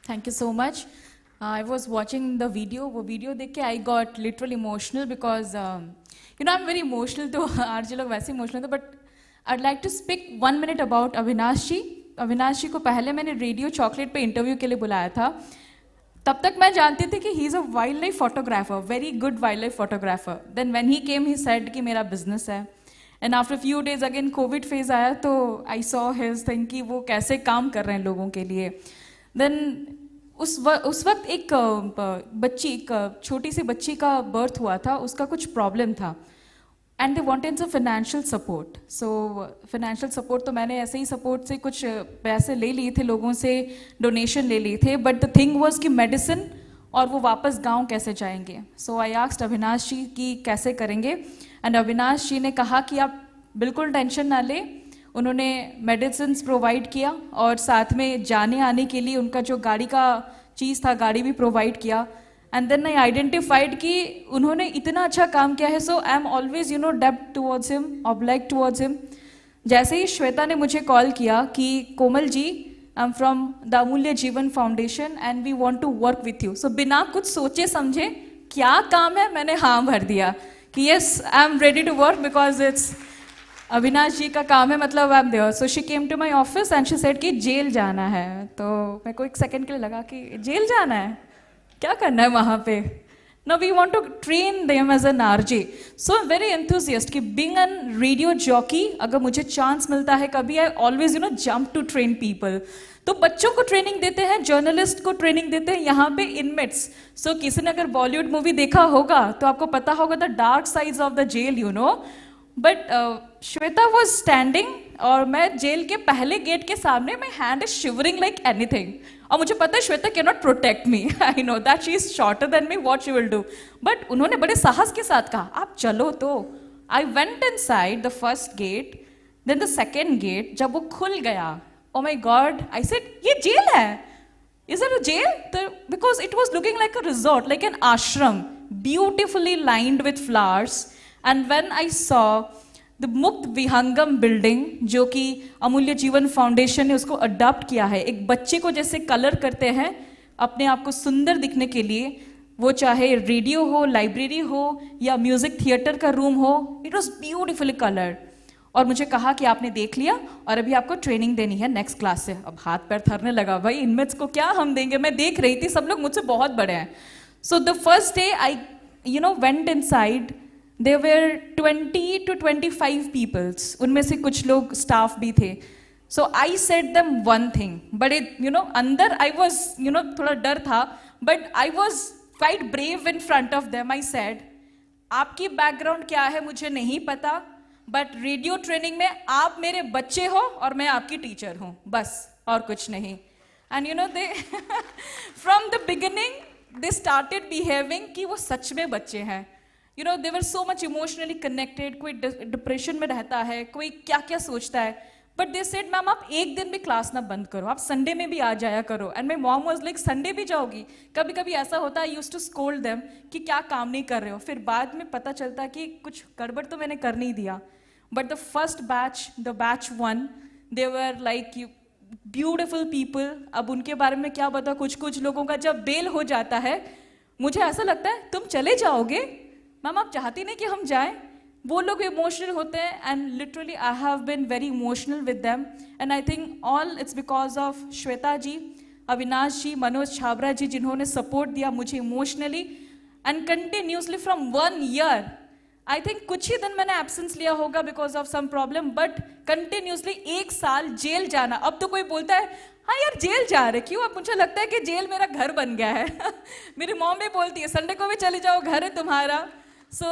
Thank you so much. I was watching the video. वो video देख के I got literally emotional because you know I'm very emotional तो आरजे लोग वैसे emotional थे, but I'd like to speak 1 minute about Avinash जी। अविनाश जी को पहले मैंने रेडियो चॉकलेट पे इंटरव्यू के लिए बुलाया था। तब तक मैं जानती थी कि he is a wildlife photographer, very good wildlife photographer. Then when he came he said कि मेरा बिजनेस है, and after few days again Covid phase आया तो आई सॉ हिज थिंग कि वो कैसे काम कर रहे हैं लोगों के लिए। देन उस वक्त एक बच्ची, एक छोटी सी बच्ची का बर्थ हुआ था, उसका कुछ प्रॉब्लम था and they wanted some financial support. So financial support तो मैंने ऐसे ही सपोर्ट से कुछ पैसे ले लिए थे, लोगों से डोनेशन ले लिए थे, बट द थिंग वाज कि मेडिसिन और वो वापस गांव कैसे जाएंगे। सो आई आस्क्ड अविनाश जी कि कैसे करेंगे, एंड अविनाश जी ने कहा कि आप बिल्कुल टेंशन ना लें। उन्होंने मेडिसिन प्रोवाइड किया और साथ में जाने आने के लिए उनका जो गाड़ी का चीज़ था, गाड़ी भी प्रोवाइड किया। एंड देन आई आइडेंटिफाइड कि उन्होंने इतना अच्छा काम किया है, so I am always you know डेब्ट towards him, oblige towards him. जैसे ही श्वेता ने मुझे कॉल किया कि Komal ji, I am from the Amulya Jeevan Foundation and we want to work with you, so बिना कुछ सोचे समझे क्या काम है मैंने हाँ भर दिया कि yes I am ready to work because it's Avinash ji का काम है, मतलब I am there. So she came to my office and she said कि जेल जाना है। तो मेरे को एक सेकंड के लिए लगा कि जेल जाना है, क्या करना है वहाँ पे। No we want to train them as an RJ. So I am very enthusiast कि बीइंग एन रेडियो जॉकी, अगर मुझे चांस मिलता है कभी, I always you know jump to train people. तो बच्चों को ट्रेनिंग देते हैं, जर्नलिस्ट को ट्रेनिंग देते हैं, यहाँ पे इनमेट्स। सो किसी ने अगर बॉलीवुड मूवी देखा होगा तो आपको पता होगा the dark sides of the jail, you know. But Shweta was standing और मैं जेल के पहले गेट के सामने, my hand is shivering like anything. और मुझे पता है Shweta can not protect me, I know that she is shorter than me, what she will do. But उन्होंने बड़े साहस के साथ कहा आप चलो। तो I went inside the first gate, then the second gate. जब वो खुल गया, oh my God, I said ये जेल है, इज इट अ जेल? तो because it was looking like a resort, like an ashram, beautifully lined with flowers. And when I saw the मुक्त विहंगम building, जो कि अमूल्य जीवन फाउंडेशन ने उसको अडॉप्ट किया है, एक बच्चे को जैसे कलर करते हैं अपने आप को सुंदर दिखने के लिए, वो चाहे रेडियो हो, लाइब्रेरी हो या म्यूजिक थिएटर का रूम हो, इट वॉज ब्यूटिफुली कलर्ड। और मुझे कहा कि आपने देख लिया और अभी आपको ट्रेनिंग देनी है नेक्स्ट क्लास से। अब हाथ पैर थरने लगा, भाई इनमेट्स को क्या हम देंगे। मैं देख रही थी सब लोग मुझसे बहुत बड़े हैं। So the first day I you know went inside, there were 20 to 25 peoples, उनमें से कुछ लोग स्टाफ भी थे। So I said them one thing, but it, you know, अंदर I was, you know, थोड़ा डर था, but I was quite brave in front of them. I said, आपकी बैकग्राउंड क्या है मुझे नहीं पता, बट रेडियो ट्रेनिंग में आप मेरे बच्चे हो और मैं आपकी टीचर हूँ, बस और कुछ नहीं। And you know, they from the beginning they started behaving कि वो सच में बच्चे हैं। they were so much emotionally connected. कोई डिप्रेशन में रहता है, कोई क्या क्या सोचता है. But they said, मैम आप एक दिन भी क्लास ना बंद करो, आप संडे में भी आ जाया करो. And my mom was like, Sunday भी जाओगी? कभी कभी ऐसा होता है, I used to scold them कि क्या काम नहीं कर रहे हो. फिर बाद में पता चलता कि कुछ गड़बड़ तो मैंने कर नहीं दिया. But the first batch, the batch 1, they were like beautiful people. अब उनके बारे में क्या बता, कुछ लोगों का जब बेल हो जाता है, मुझे ऐसा लगता है तुम चले जाओगे, मैम आप चाहती नहीं कि हम जाएं. वो लोग इमोशनल होते हैं, and literally I have been very emotional with them. And I think all it's because of Shweta ji, Avinash ji, Manoj Chhabra ji, जिन्होंने सपोर्ट दिया मुझे emotionally and continuously from 1 year. I think कुछ ही दिन मैंने एब्सेंस लिया होगा because of some problem, but continuously 1 साल जेल जाना. अब तो कोई बोलता है हाँ यार जेल जा रहे क्यों, अब मुझे लगता है कि जेल मेरा घर बन गया है. मेरी मॉम भी बोलती है संडे को भी चले जाओ, घर है तुम्हारा. सो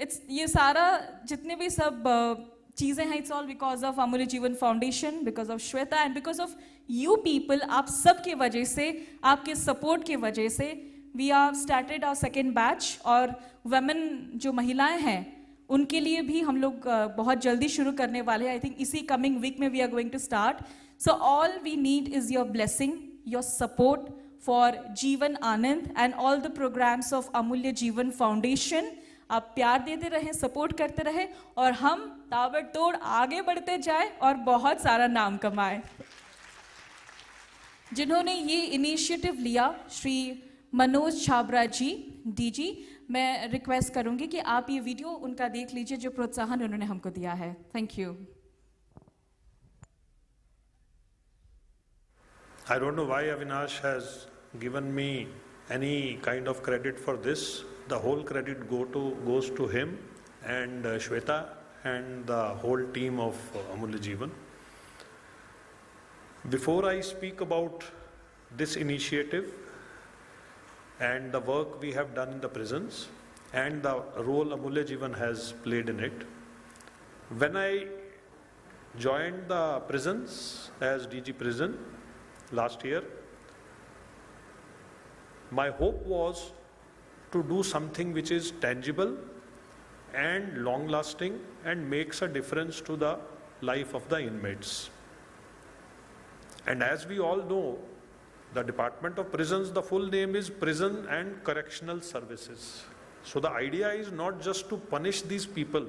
इट्स ये सारा जितने भी सब चीज़ें हैं, it's all because of Amulya Jeevan foundation, because of Shweta and because of you people. आप सब के वजह से, आपके सपोर्ट के वजह से we are started our second batch. और वुमेन जो महिलाएं हैं उनके लिए भी हम लोग बहुत जल्दी शुरू करने वाले हैं. आई थिंक इसी कमिंग वीक में we are going to start. So all we need is your blessing, your support for Jeevan Anand and all the programmes of Amulya Jeevan foundation. आप प्यार देते रहें, सपोर्ट करते रहें और हम ताबड़तोड़ आगे बढ़ते जाए और बहुत सारा नाम कमाएं. जिन्होंने ये इनिशिएटिव लिया, श्री मनोज छाबरा जी, डीजी, मैं रिक्वेस्ट करूंगी कि आप ये वीडियो उनका देख लीजिए जो प्रोत्साहन उन्होंने हमको दिया है. Thank you. I don't know why Avinash has given me any kind of credit for this. The whole credit goes to him and Shweta and the whole team of Amulya Jeevan. Before I speak about this initiative and the work we have done in the prisons and the role Amulya Jeevan has played in it, when I joined the prisons as DG Prison last year, my hope was to do something which is tangible and long lasting and makes a difference to the life of the inmates. And as we all know, the Department of Prisons, the full name is Prison and Correctional Services. So the idea is not just to punish these people,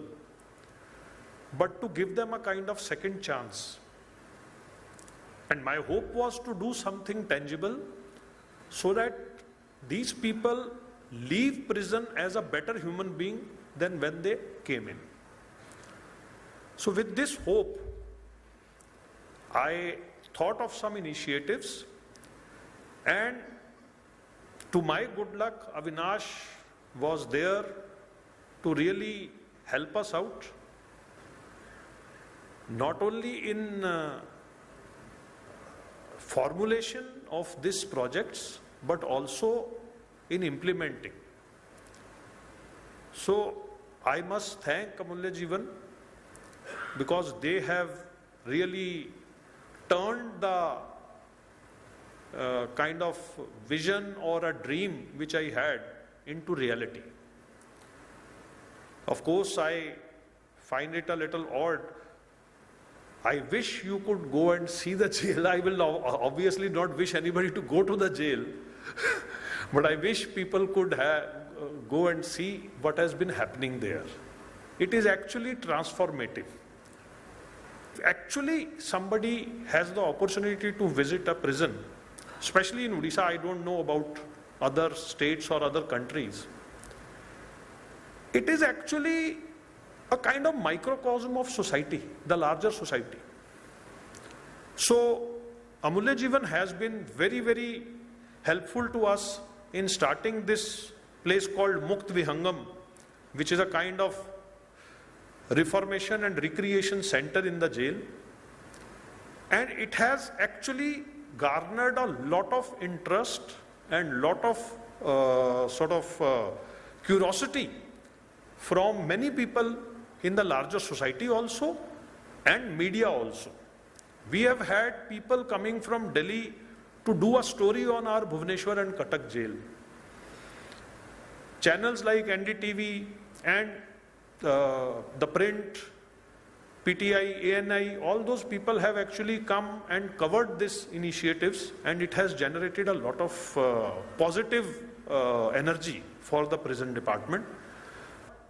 but to give them a kind of second chance. And my hope was to do something tangible so that these people leave prison as a better human being than when they came in. So with this hope, I thought of some initiatives, and to my good luck, Avinash was there to really help us out, not only in formulation of these projects, but also in implementing. So I must thank Amulya Jeevan because they have really turned the kind of vision or a dream which I had into reality. Of course, I find it a little odd. I wish you could go and see the jail. I will obviously not wish anybody to go to the jail, but I wish people could go and see what has been happening there. It is actually transformative. Actually, somebody has the opportunity to visit a prison, especially in Odisha. I don't know about other states or other countries. It is actually a kind of microcosm of society, the larger society. So Amulya Jeevan has been very, very helpful to us in starting this place called Mukt Vihangam, which is a kind of reformation and recreation center in the jail. And it has actually garnered a lot of interest and lot of curiosity from many people in the larger society also and media also. We have had people coming from Delhi to do a story on our Bhubaneswar and Cuttack jail. Channels like NDTV and the print, PTI, ANI, all those people have actually come and covered these initiatives, and it has generated a lot of positive energy for the prison department.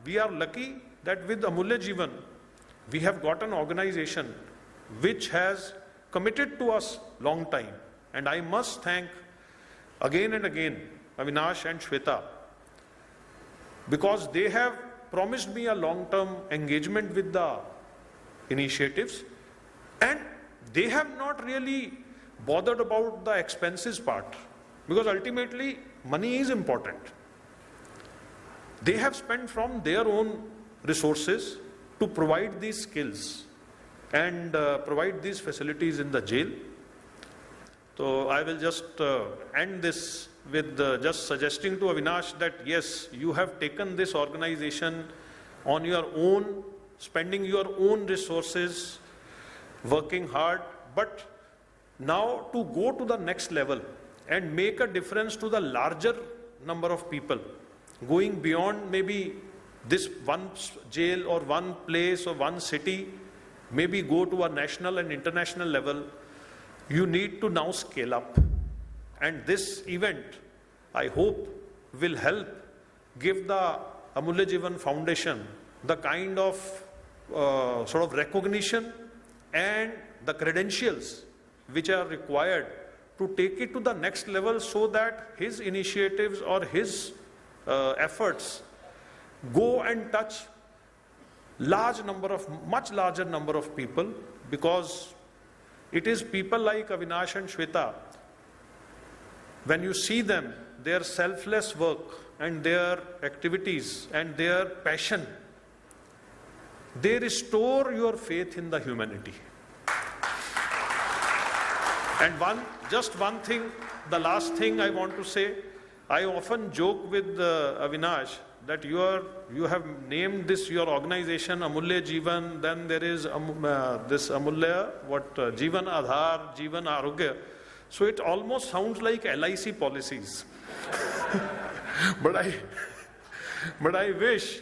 We are lucky that with Amulya Jeevan, we have got an organization which has committed to us long time. And I must thank again and again Avinash and Shweta, because they have promised me a long-term engagement with the initiatives, and they have not really bothered about the expenses part, because ultimately money is important. They have spent from their own resources to provide these skills and provide these facilities in the jail. So I will just end this with just suggesting to Avinash that yes, you have taken this organization on your own, spending your own resources, working hard, but now to go to the next level and make a difference to the larger number of people, going beyond maybe this one jail or one place or one city, maybe go to a national and international level, you need to now scale up. And this event, I hope, will help give the Amulya Jeevan Foundation the kind of sort of recognition and the credentials which are required to take it to the next level, so that his initiatives or his efforts go and touch much larger number of people, because it is people like Avinash and Shweta, when you see them, their selfless work and their activities and their passion, they restore your faith in the humanity. And just one thing, the last thing I want to say, I often joke with Avinash that you have named this your organization Amulya Jeevan, then there is this Amulya Jeevan Aadhar, Jeevan Arogya. So it almost sounds like LIC policies. But I wish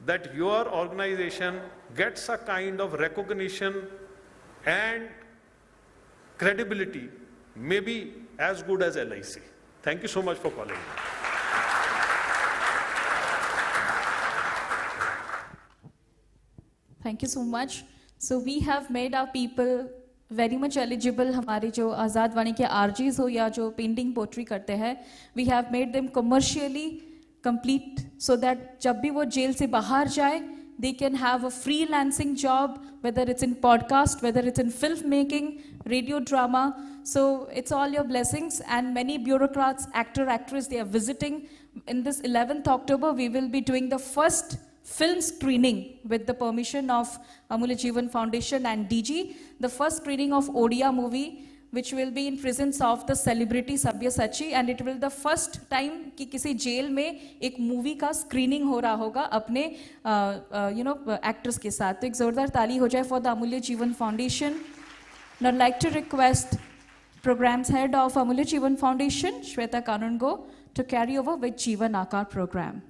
that your organization gets a kind of recognition and credibility, maybe as good as LIC. Thank you so much for calling. Thank you so much. So we have made our people very much eligible. हमारे जो आज़ाद वाणी के RGs हो या जो painting pottery करते हैं, we have made them commercially complete so that जब भी वो जेल से बाहर जाए, they can have a freelancing job, whether it's in podcast, whether it's in filmmaking, radio drama. So it's all your blessings, and many bureaucrats, actors, they are visiting. In this 11th October, we will be doing the first film screening with the permission of Amulya Jeevan Foundation and DG, the first screening of Odia movie, which will be in presence of the celebrity Sabyasachi, and it will be the first time कि किसी jail में एक movie का screening हो रहा होगा अपने actors के साथ. तो एक जोरदार ताली हो जाए for the Amulya Jeevan Foundation. Now I'd like to request Programs Head of Amulya Jeevan Foundation, Shweta Kanungo, to carry over with Jeevan Akar program.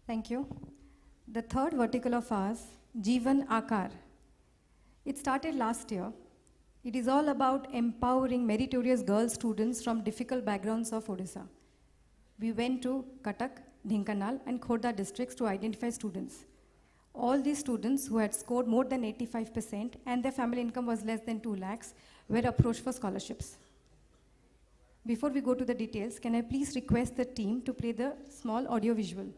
Thank you. The third vertical of ours, Jeevan Akar. It started last year. It is all about empowering meritorious girl students from difficult backgrounds of Odisha. We went to Cuttack, Dhenkanal, and Khordha districts to identify students. All these students who had scored more than 85% and their family income was less than 2 lakhs were approached for scholarships. Before we go to the details, can I please request the team to play the small audio visual?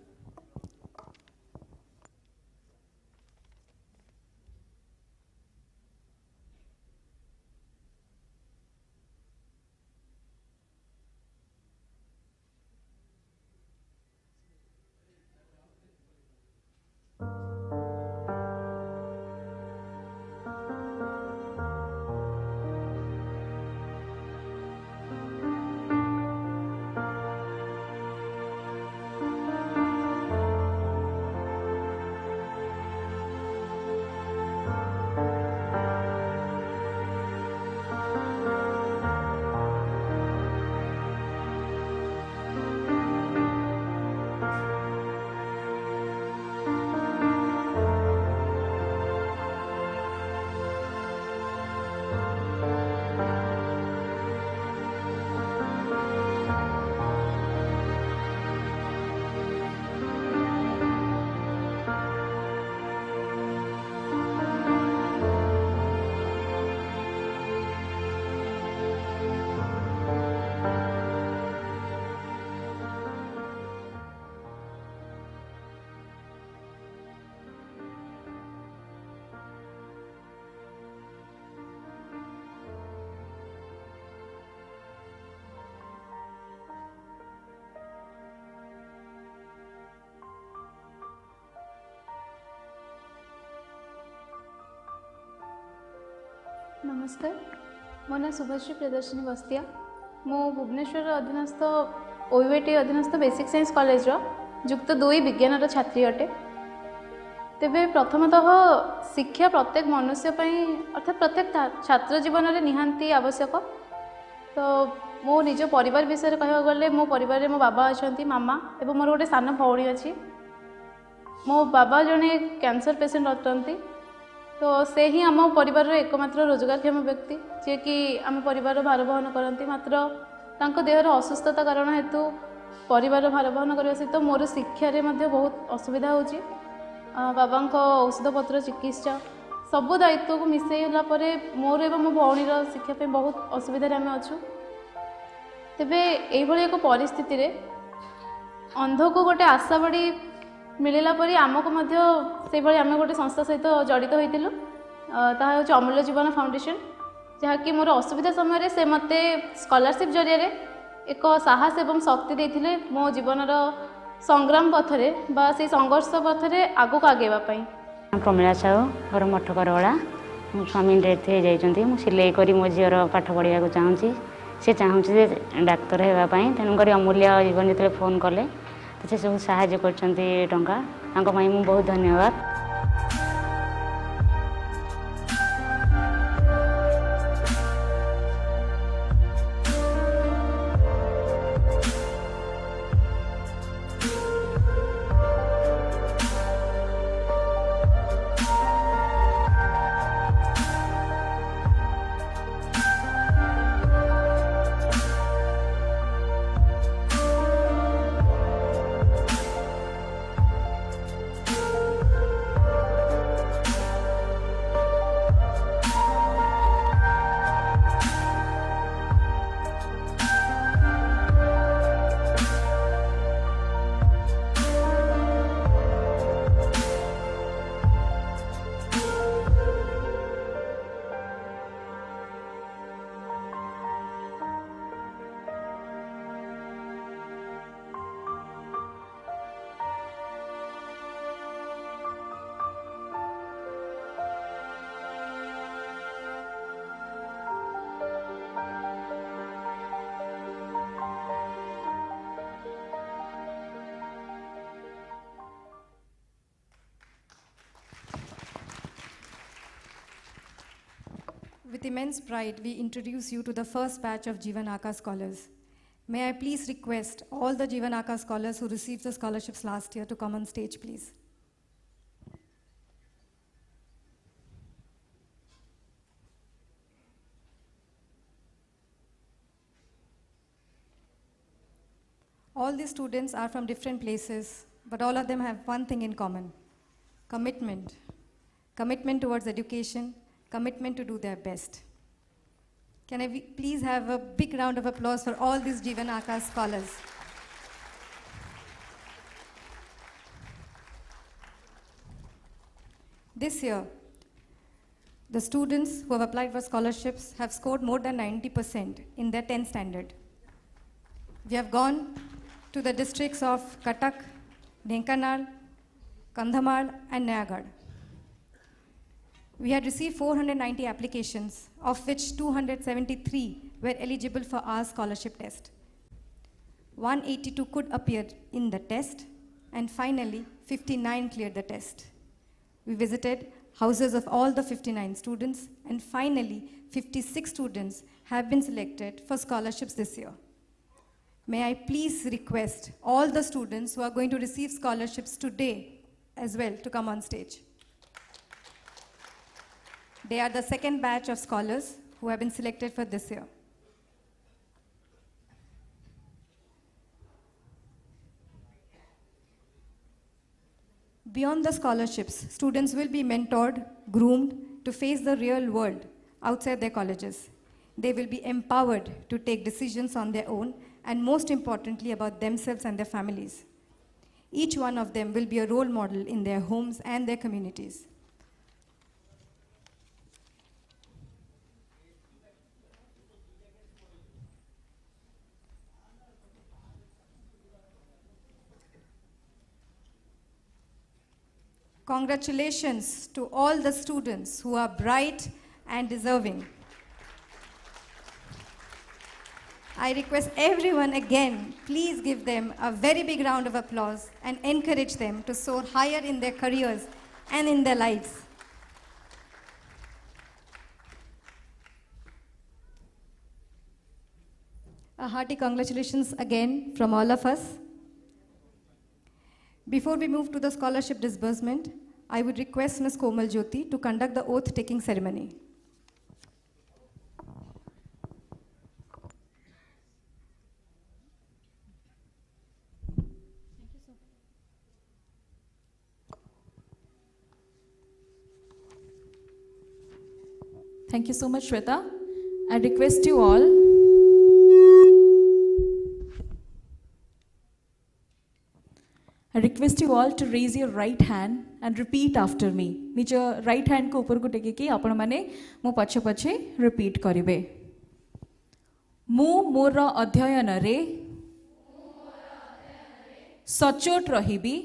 नमस्कार मो ना शुभश्री प्रियदर्शिनी बस्तिया मो भुवनेश्वर अधीनस्थ OUAT अधीनस्थ basic science college युक्त 2 विज्ञान छात्री अटे। तेबे प्रथमतः शिक्षा प्रत्येक मनुष्य अर्थात प्रत्येक छात्र जीवन में निहांती आवश्यक। तो मो निज परिवार विषय कह गले मो परिवार मो बाबा अच्छा मामा एवं मोर गोटे सान भौणी अच्छी। मो बाबा जड़े कैंसर पेसेंट अटंती तो से ही आम परिवार एकमात्र रोजगारक्षम व्यक्ति जे कि आम परिवार भार वहन करती। मात्र तांको देहर असुस्थता कारण हेतु परिवार भार वहन करने सहित मोर शिक्षार बहुत असुविधा होची। बाबा औषध पत्र चिकित्सा सबू दायित्व को मिसेला मोर एवं मो भौणीर शिक्षा बहुत असुविधा आम अच्छु। तेबे एभली एक परिस्थिति रे अंध को गोटे आशा बड़ी मिलला परी आमको से आम गोटे संस्था सहित जड़ित होइतिलु। ताहा होछि अमूल्य जीवन फाउंडेशन जहाँकि मोर असुविधा समय से मते स्कॉलरशिप जरिए एक साहस एवं शक्ति देथिले मो जीवनर संग्राम पथरे बा से संघर्ष पथरे आगु को आगेबा पई। प्रमिला साहू घर मठ करवड़ा मो स्वामी डेथ हो जाइछन्ती। मु सिलाई करी मो झीर पाठ पढ़िया को चाहूँगी से चाहूँगी डाक्तर होगापाई। तेणुक अमूल्य जीवन जो फोन कले से सब साहाय्य करछन्ती टंका बहुत धन्यवाद। With immense pride, we introduce you to the first batch of Jeevan Aka scholars. May I please request all the Jeevan Aka scholars who received the scholarships last year to come on stage, please. All these students are from different places, but all of them have one thing in common: commitment. Commitment towards education, commitment to do their best. Can I please have a big round of applause for all these Jeevan Aka scholars. This year, the students who have applied for scholarships have scored more than 90% in their 10th standard. We have gone to the districts of Cuttack, Dhenkanal, Kandhamal and Nayagarh. We had received 490 applications, of which 273 were eligible for our scholarship test. 182 could appear in the test, and finally 59 cleared the test. We visited houses of all the 59 students, and finally 56 students have been selected for scholarships this year. May I please request all the students who are going to receive scholarships today as well to come on stage. They are the second batch of scholars who have been selected for this year. Beyond the scholarships, students will be mentored, groomed to face the real world outside their colleges. They will be empowered to take decisions on their own, and most importantly about themselves and their families. Each one of them will be a role model in their homes and their communities. Congratulations to all the students who are bright and deserving. I request everyone again, please give them a very big round of applause and encourage them to soar higher in their careers and in their lives. A hearty congratulations again from all of us. Before we move to the scholarship disbursement, I would request Ms. Komal Jyoti to conduct the oath-taking ceremony. Thank you so much, Shweta. I request you all to raise your right hand and repeat after me. निज right hand को ऊपर को टेके कि आपण माने मो पछे पछे repeat करिवे. मु मोर अध्ययन रे सचोट रहिबी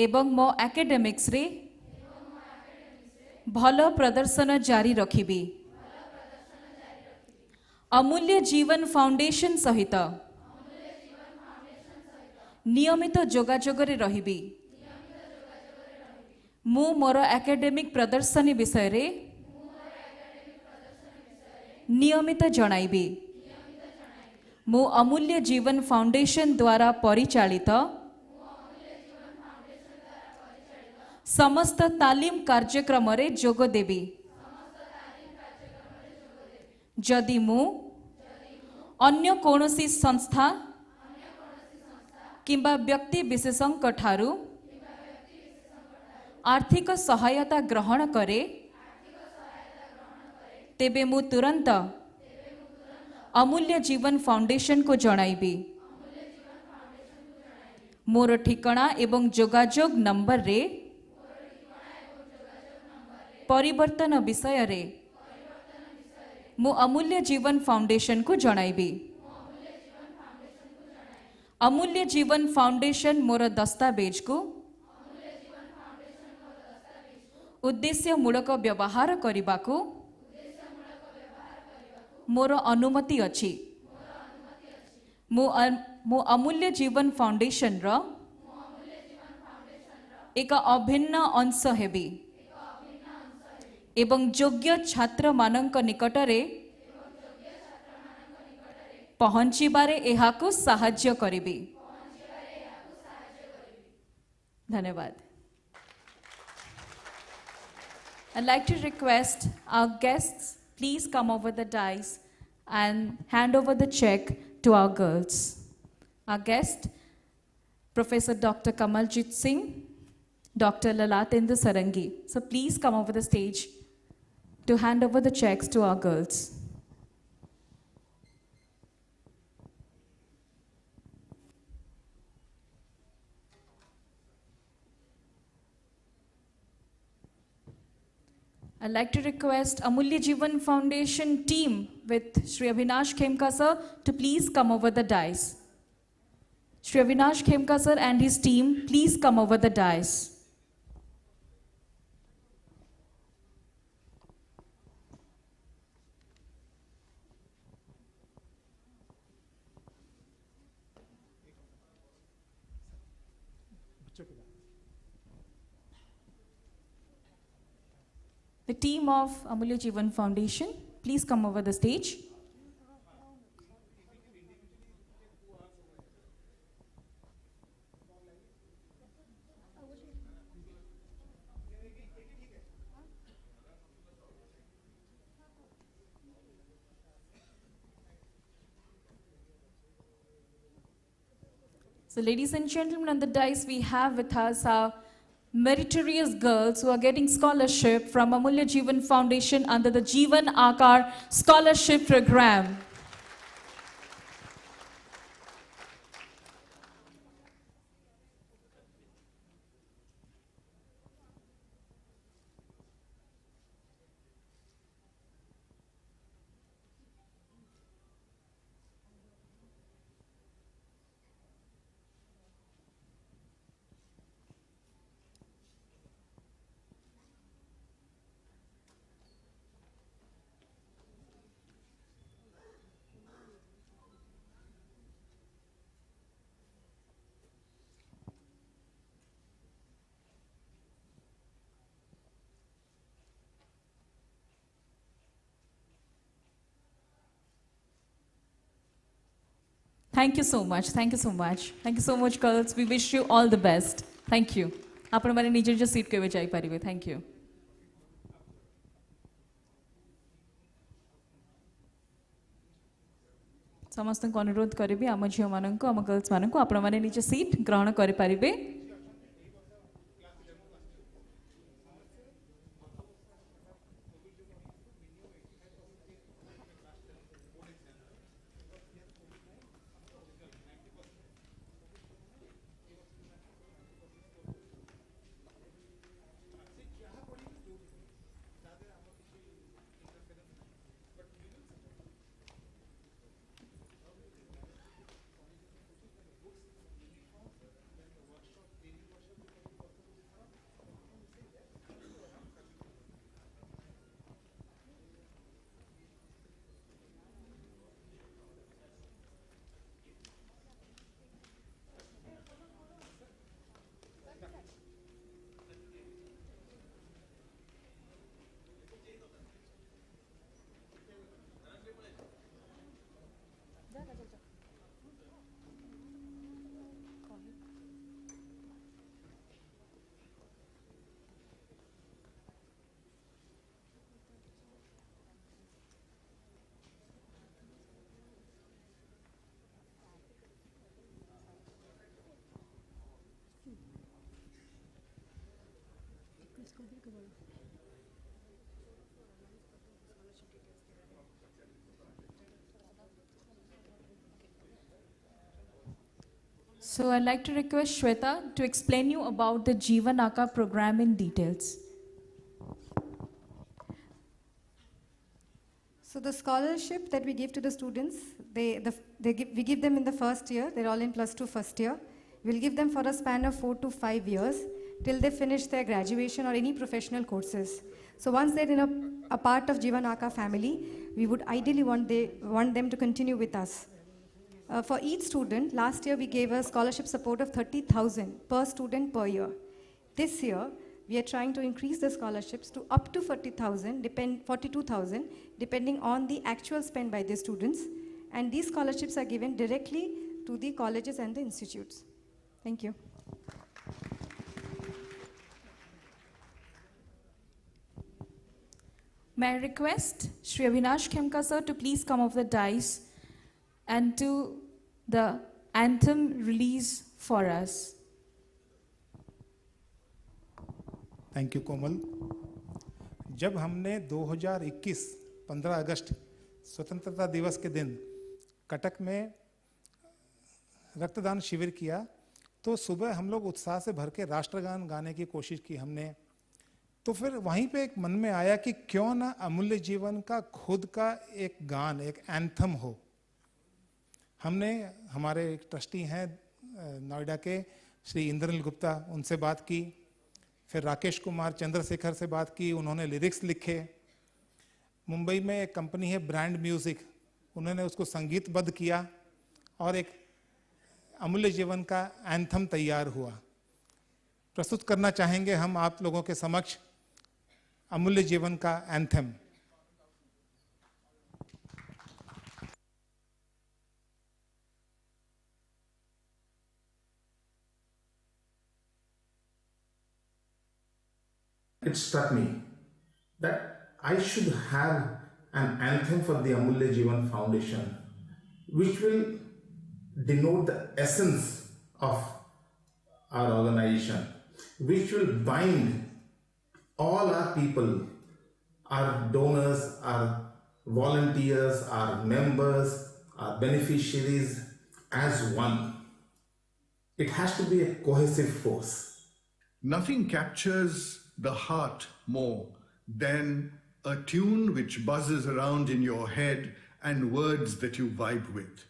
एवं मो एकेडेमिक्स रे भलो प्रदर्शन जारी रखिबी. अमूल्य जीवन फाउंडेशन सहित नियमित जोगाजोगरे रहिबी. मु मोर एकेडेमिक प्रदर्शनी विषय रे नियमित जणाइबी. मु अमूल्य जीवन फाउंडेशन द्वारा परिचालित समस्त तालीम कार्यक्रम रे जोग देबी. जदि मु अन्य कोनोसी संस्था किंबा व्यक्ति विशेषज्ञ ठारू आर्थिक सहायता ग्रहण करे तेबे मु तुरंत अमूल्य जीवन फाउंडेशन को जणाइबी. मोर ठिकाना एवं जोगाजोग नंबर रे परिवर्तन विषय रे मु अमूल्य जीवन फाउंडेशन को जणाइबी. अमूल्य जीवन फाउंडेशन मोर दस्तावेज को उद्देश्य मूलक व्यवहार करने को मोर अनुमति अछि. मु अमूल्य जीवन फाउंडेशन रो एक अभिन्न अंश हेबी एवं योग्य छात्र मानक निकटरे पहुंचीबारे एहाको साहाय्य करिबी. धन्यवाद. I'd like to request our guests please come over the dais and hand over the check to our girls. Our guest, Professor Dr. Kamaljeet Singh, Dr. Lalatendra Sarangi. So please come over the stage to hand over the checks to our girls. I'd like to request Amulya Jeevan Foundation team with Shri Avinash Khemka sir to please come over the dais. Shri Avinash Khemka sir and his team, please come over the dais. The team of Amulya Jeevan Foundation, please come over the stage. So ladies and gentlemen, on the dais we have with us our meritorious girls who are getting scholarship from Amulya Jeevan Foundation under the Jeevan Aakar Scholarship Program. Thank you so much. Thank you so much. Thank you so much, girls. We wish you all the best. Thank you. आपण माने निजे निजे seat के जाई परिबे. Thank you. समस्त को अनुरोध करिबे आम झियो माननको आम गर्ल्स माननको आपण माने निजे सीट ग्रहण करि परिबे. So I'd like to request Shweta to explain you about the Jeevan Aka program in details. So the scholarship that we give to the students, we give them in the first year. They're all in +2 first year. We'll give them for a span of 4 to 5 years till they finish their graduation or any professional courses. So once they're in a part of Jeevan Aka family, we would ideally want them to continue with us. For each student, last year we gave a scholarship support of 30,000 per student per year. This year, we are trying to increase the scholarships to up to 42,000, depending on the actual spend by the students. And these scholarships are given directly to the colleges and the institutes. Thank you. May I request Shri Avinash Khemka sir to please come off the dais and do the anthem release for us. Thank you Komal. जब हमने 2021 15 अगस्त स्वतंत्रता दिवस के दिन कटक में रक्तदान शिविर किया तो सुबह हम लोग उत्साह से भर के राष्ट्रगान गाने की कोशिश की हमने. तो फिर वहीं पे एक मन में आया कि क्यों ना अमूल्य जीवन का खुद का एक गान, एक एंथम हो. हमने हमारे एक ट्रस्टी हैं नोएडा के श्री इंद्रनील गुप्ता, उनसे बात की. फिर राकेश कुमार चंद्रशेखर से बात की, उन्होंने लिरिक्स लिखे. मुंबई में एक कंपनी है ब्रांड म्यूजिक, उन्होंने उसको संगीतबद्ध किया और एक अमूल्य जीवन का एंथम तैयार हुआ. प्रस्तुत करना चाहेंगे हम आप लोगों के समक्ष अमूल्य जीवन का anthem. It struck me that I should have an anthem for the Amulya Jeevan Foundation, which will denote the essence of our organization, which will bind all our people, our donors, our volunteers, our members, our beneficiaries as one. It has to be a cohesive force. Nothing captures the heart more than a tune which buzzes around in your head and words that you vibe with.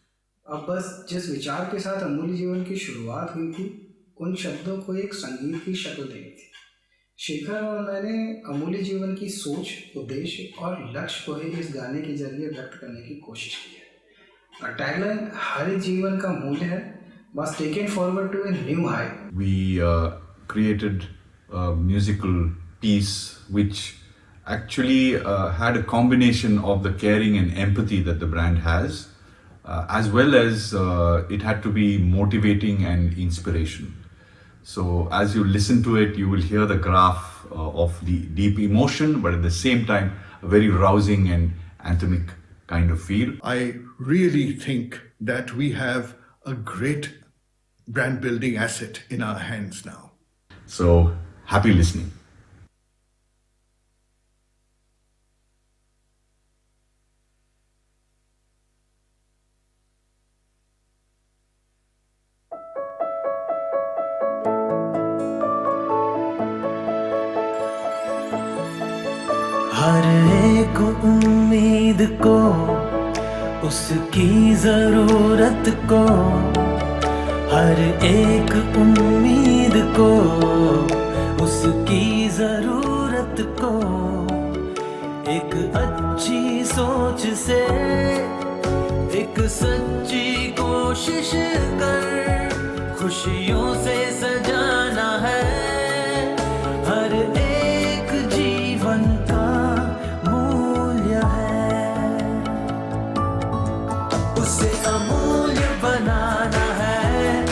अब बस जिस विचार के साथ अमूल्य जीवन की शुरुआत हुई थी, उन शब्दों को एक संगीत की शक्ल देनी थी. शेखर और मैंने अमूल्य जीवन की सोच, उद्देश्य और लक्ष्य को ही इस गाने के जरिए व्यक्त करने की कोशिश की है. टैगलाइन हर जीवन का मूल्य है was taken forward to a new height. We created a musical piece which actually had a combination of the caring and empathy that the brand has, as well as it had to be motivating and inspiration. So as you listen to it, you will hear the graph of the deep emotion, but at the same time, a very rousing and anthemic kind of feel. I really think that we have a great brand building asset in our hands now. So happy listening. हर एक उम्मीद को उसकी जरूरत को, हर एक उम्मीद को उसकी जरूरत को, एक अच्छी सोच से एक सच्ची कोशिश कर खुशियों से सजाना है हर एक जीवन का मूल्य है, उसे अमूल्य बनाना है,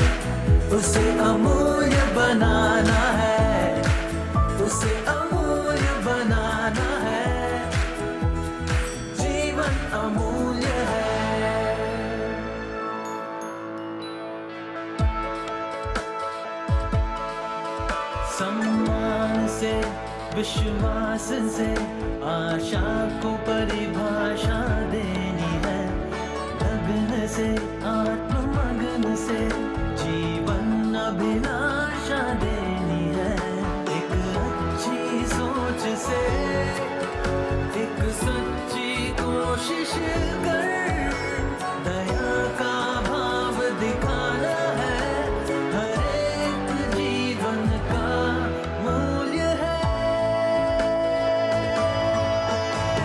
उसे अमूल्य बनाना है, उसे अमूल्य बनाना है, जीवन अमूल्य है। सम्मान से, विश्वास से आशा को परिभाषा देनी है, लगन से आत्ममग्न से जीवन अभिलाषा देनी है, एक अच्छी सोच से एक सच्ची कोशिश कर दया का भाव दिखाना है, हर एक जीवन का मूल्य है,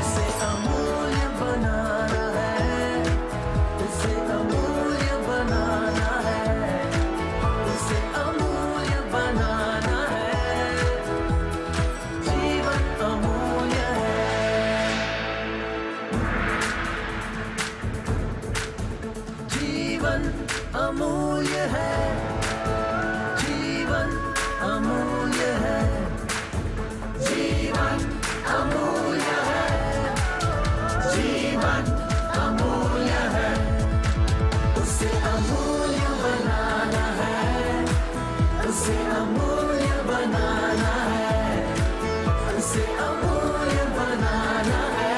उसे अमूल्य बनाना है, उसे अमूल्य बनाना है, उसे अमूल्य बनाना है, जीवन अमूल्य है, जीवन अमूल्य है, जीवन अमूल्य है, जीवन अमूल्य है, जीवन अमूल्य है, उसे अमूल्य बनाना है, उसे अमूल्य बनाना है, उसे अमूल्य बनाना है,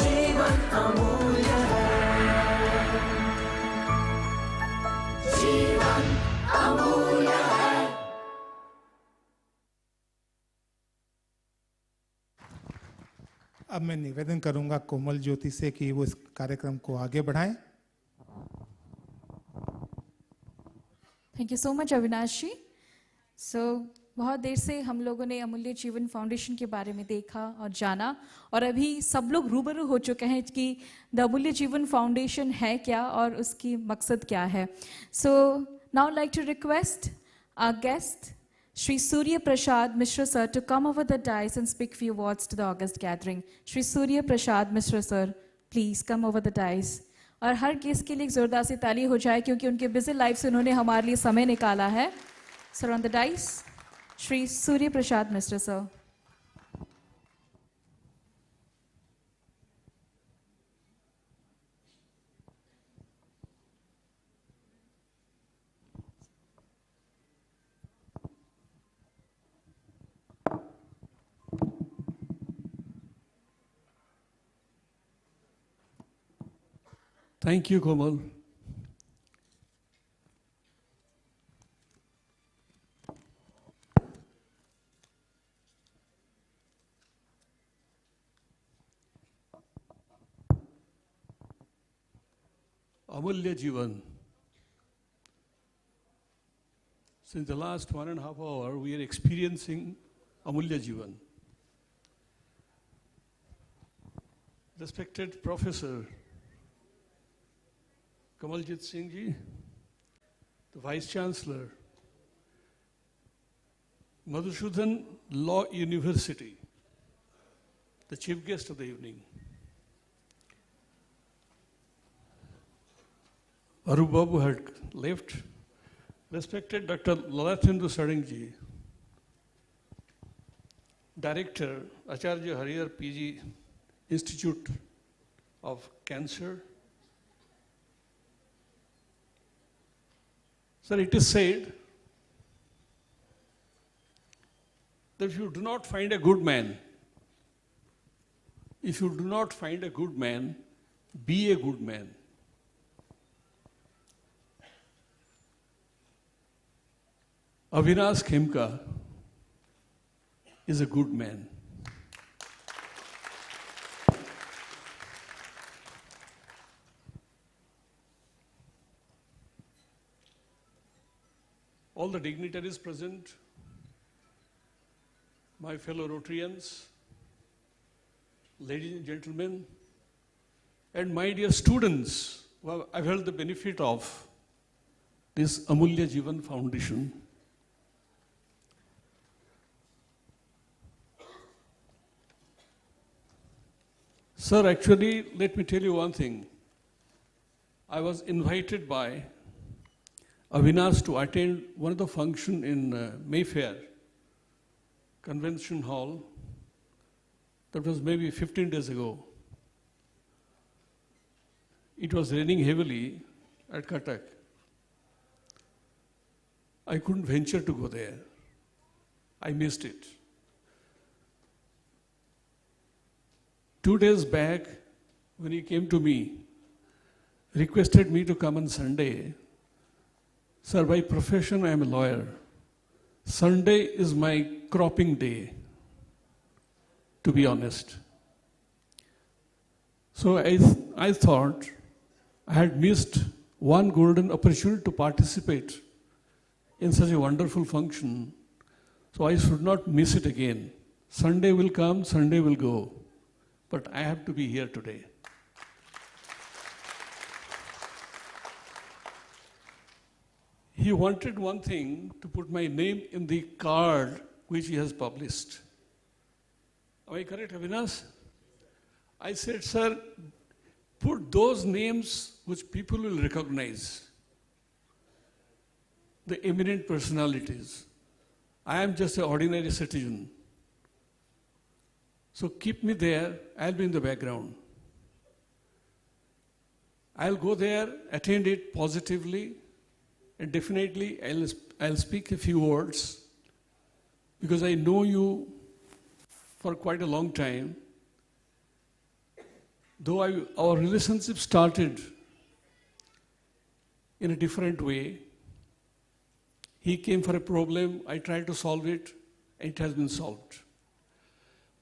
जीवन अमूल्य है, जीवन अमूल्य है। अब मैं निवेदन करूंगा कोमल ज्योति से कि वो इस कार्यक्रम को आगे बढ़ाएं। Thank you so much Avinash ji. बहुत देर से हम लोगों ने अमूल्य जीवन फाउंडेशन के बारे में देखा और जाना, और अभी सब लोग रूबरू हो चुके हैं कि द अमूल्य जीवन फाउंडेशन है क्या और उसकी मकसद क्या है। So now like to request our guest Shri Surya Prasad Mishra sir to come over the dais and speak few words to the August gathering. Shri Surya Prasad Mishra sir, please come over the dais. और हर guest के लिए एक जोरदार सी ताली हो जाए क्योंकि उनके बिजी लाइफ से उन्होंने हमारे लिए समय निकाला है। Sir on the dais, Shri Surya Prasad Mishra sir. Thank you, Komal. Amulya Jeevan. Since the last 1.5 hours, we are experiencing Amulya Jeevan. Respected Professor Kamaljit Singh ji, the Vice Chancellor, Madhusudan Law University, the Chief Guest of the evening, Arubabu had left. Respected Dr. Lalathendu Sadingji, Director, Acharya Hariyar PG Institute of Cancer. Sir, it is said that if you do not find a good man, be a good man. Avinash Khemka is a good man. All the dignitaries present, my fellow Rotarians, ladies and gentlemen, and my dear students who have availed the benefit of this Amulya Jeevan Foundation. Sir, actually, let me tell you one thing. I was invited by Avinash to attend one of the functions in Mayfair Convention Hall. That was maybe 15 days ago. It was raining heavily at Cuttack. I couldn't venture to go there. I missed it. 2 days back, when he came to me, requested me to come on Sunday. Sir, by profession, I am a lawyer. Sunday is my cropping day, to be honest. So I thought I had missed one golden opportunity to participate in such a wonderful function. So I should not miss it again. Sunday will come, Sunday will go. But I have to be here today. He wanted one thing, to put my name in the card which he has published. Am I correct, Avinash? I said, sir, put those names which people will recognize, the eminent personalities. I am just an ordinary citizen. So keep me there, I'll be in the background. I'll go there, attend it positively, and definitely I'll speak a few words, because I know you for quite a long time. Though our relationship started in a different way, he came for a problem, I tried to solve it, and it has been solved.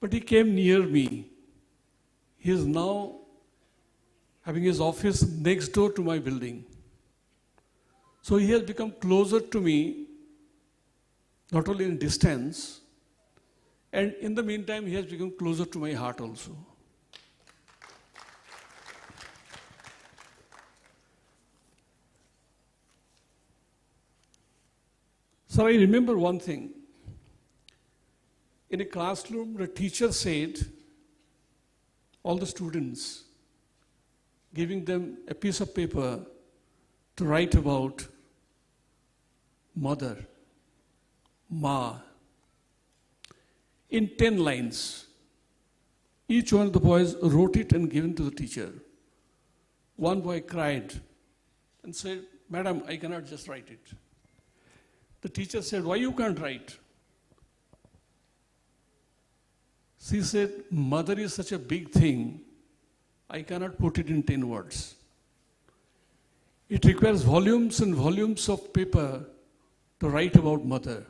But he came near me. He is now having his office next door to my building. So he has become closer to me, not only in distance, and in the meantime, he has become closer to my heart also. So I remember one thing. In a classroom, the teacher said, all the students, giving them a piece of paper to write about mother, Ma, in 10 lines. Each one of the boys wrote it and given to the teacher. One boy cried and said, Madam, I cannot just write it. The teacher said, why you can't write? She said, mother is such a big thing, I cannot put it in 10 words. It requires volumes and volumes of paper to write about mother.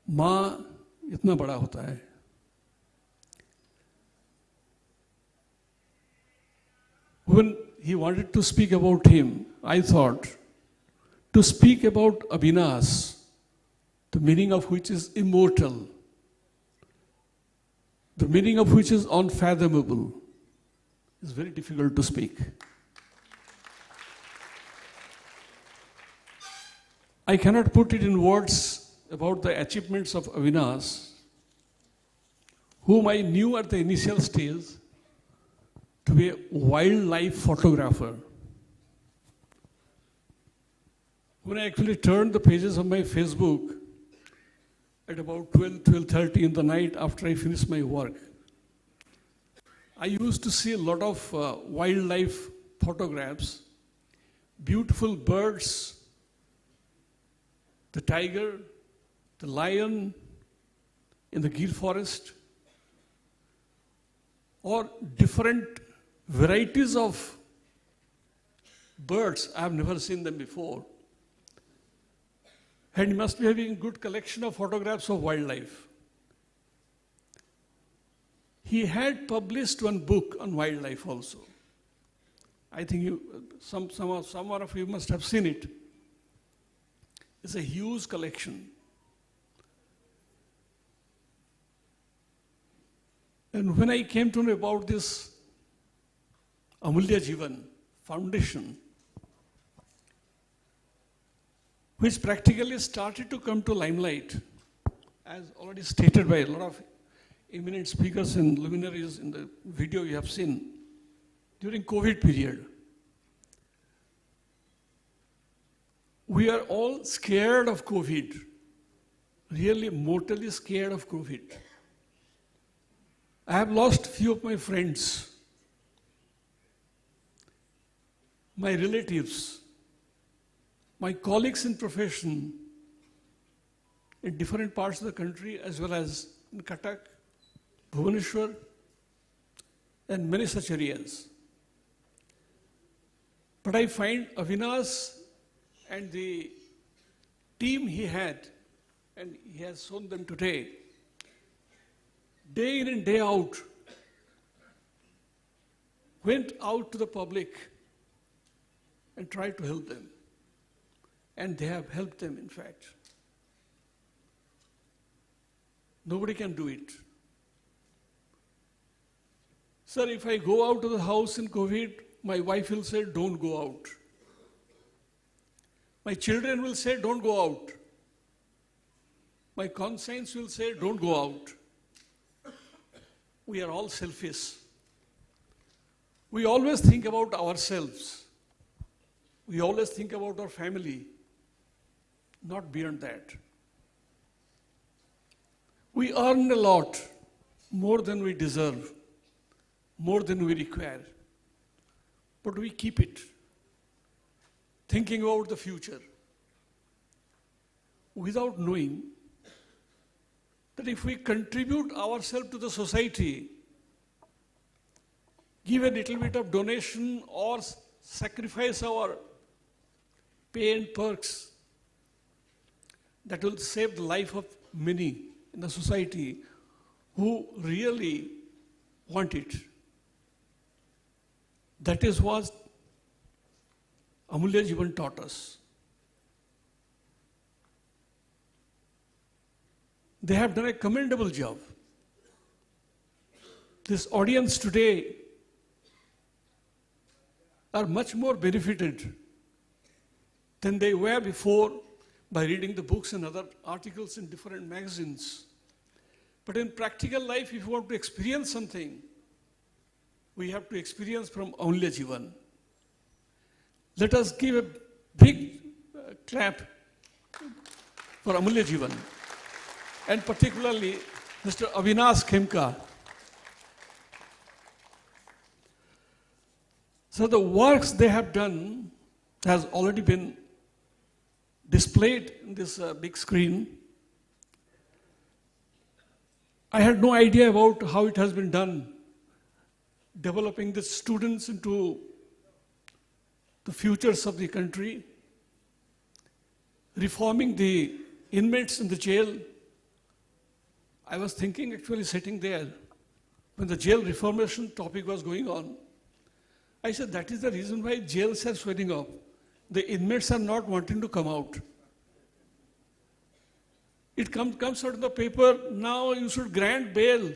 माँ इतना बड़ा होता है. When he wanted to speak about him, I thought, to speak about Avinash, the meaning of which is immortal, the meaning of which is unfathomable, is very difficult to speak. I cannot put it in words about the achievements of Avinash, whom I knew at the initial stage to be a wildlife photographer. when I actually turned the pages of my Facebook at about 12:30 in the night after I finished my work, I used to see a lot of wildlife photographs, beautiful birds, the tiger, the lion in the Gir forest, or different varieties of birds. I have never seen them before. And he must be having a good collection of photographs of wildlife. He had published one book on wildlife also. I think some of you must have seen it. It's a huge collection. And when I came to know about this Amulya Jeevan Foundation, which practically started to come to limelight, as already stated by a lot of eminent speakers and luminaries in the video you have seen, during COVID period. We are all scared of COVID, really mortally scared of COVID. I have lost few of my friends, my relatives, my colleagues in profession in different parts of the country, as well as in Cuttack, Bhubaneswar, and many such areas. But I find Avinash and the team he had, and he has shown them today, day in and day out, went out to the public and tried to help them. And they have helped them, in fact. Nobody can do it. Sir, if I go out of the house in COVID, my wife will say, don't go out. My children will say, don't go out. My conscience will say, don't go out. We are all selfish. We always think about ourselves. We always think about our family, not beyond that. We earn a lot, more than we deserve, more than we require. But we keep it, thinking about the future, without knowing that if we contribute ourselves to the society, give a little bit of donation or sacrifice our pay and perks, that will save the life of many in the society who really want it. That is what Amulya Jeevan taught us. They have done a commendable job. This audience today are much more benefited than they were before by reading the books and other articles in different magazines. But in practical life, if you want to experience something, we have to experience from Amulya Jeevan. Let us give a big clap for Amulya Jeevan, and particularly Mr. Avinash Khemka. So the works they have done has already been displayed in this big screen. I had no idea about how it has been done, developing the students into the futures of the country, reforming the inmates in the jail. I was thinking, actually sitting there, when the jail reformation topic was going on, I said, that is the reason why jails are swelling up. The inmates are not wanting to come out. It comes out in the paper, now you should grant bail.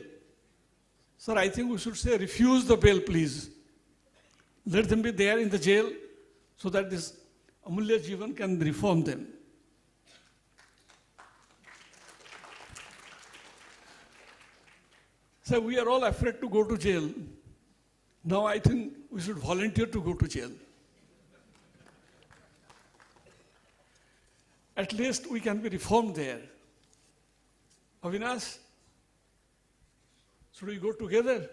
Sir, I think we should say, refuse the bail, please. Let them be there in the jail so that this Amulya Jeevan can reform them. So we are all afraid to go to jail. Now I think we should volunteer to go to jail. at least we can be reformed there. Avinash, should we go together?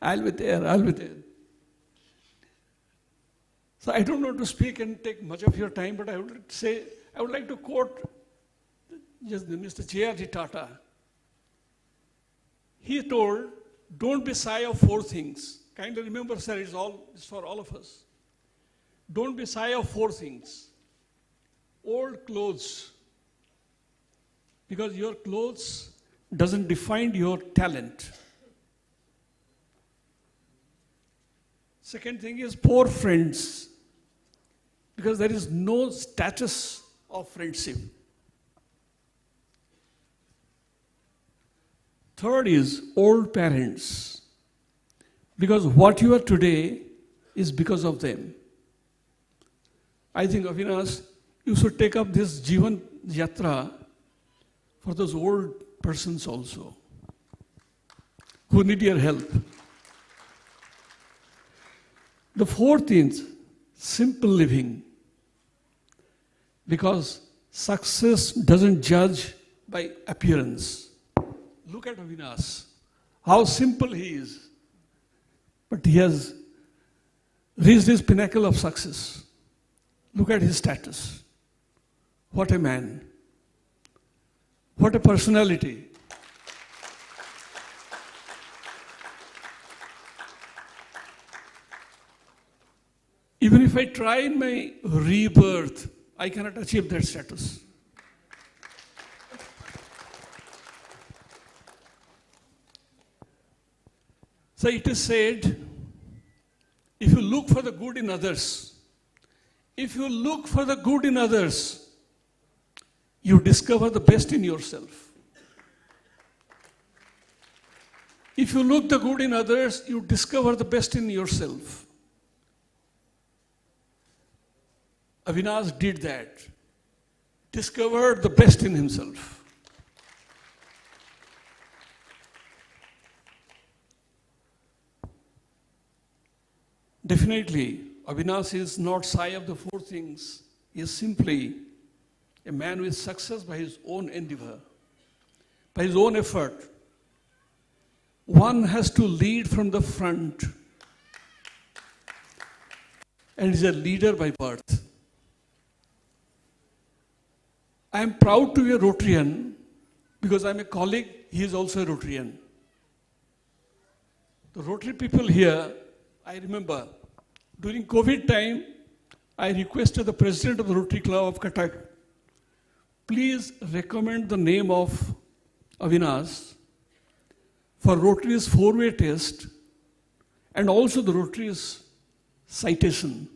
I'll be there. So I don't want to speak and take much of your time, but I would like to quote just Mr. J.R.D. Tata. He told, don't be shy of 4 things. Kindly remember, sir, it's for all of us. Don't be shy of 4 things. Old clothes, because your clothes doesn't define your talent. Second thing is poor friends, because there is no status of friendship. Third is old parents, because what you are today is because of them. I think, Avinash, you should take up this Jeevan Yatra for those old persons also who need your help. The fourth is simple living, because success doesn't judge by appearance. Look at Avinash, how simple he is, but he has reached his pinnacle of success. Look at his status. What a man. What a personality. Even if I try in my rebirth, I cannot achieve that status. So it is said, if you look for the good in others, you discover the best in yourself. If you look the good in others, you discover the best in yourself. Avinash did that, discovered the best in himself. Definitely, Avinash is not shy of the 4 things. He is simply a man with success by his own endeavor, by his own effort. One has to lead from the front and is a leader by birth. I am proud to be a Rotarian because I am a colleague, he is also a Rotarian. The Rotary people here, I remember, during COVID time, I requested the president of the Rotary Club of Cuttack, please recommend the name of Avinash for Rotary's 4-way test and also the Rotary's citation.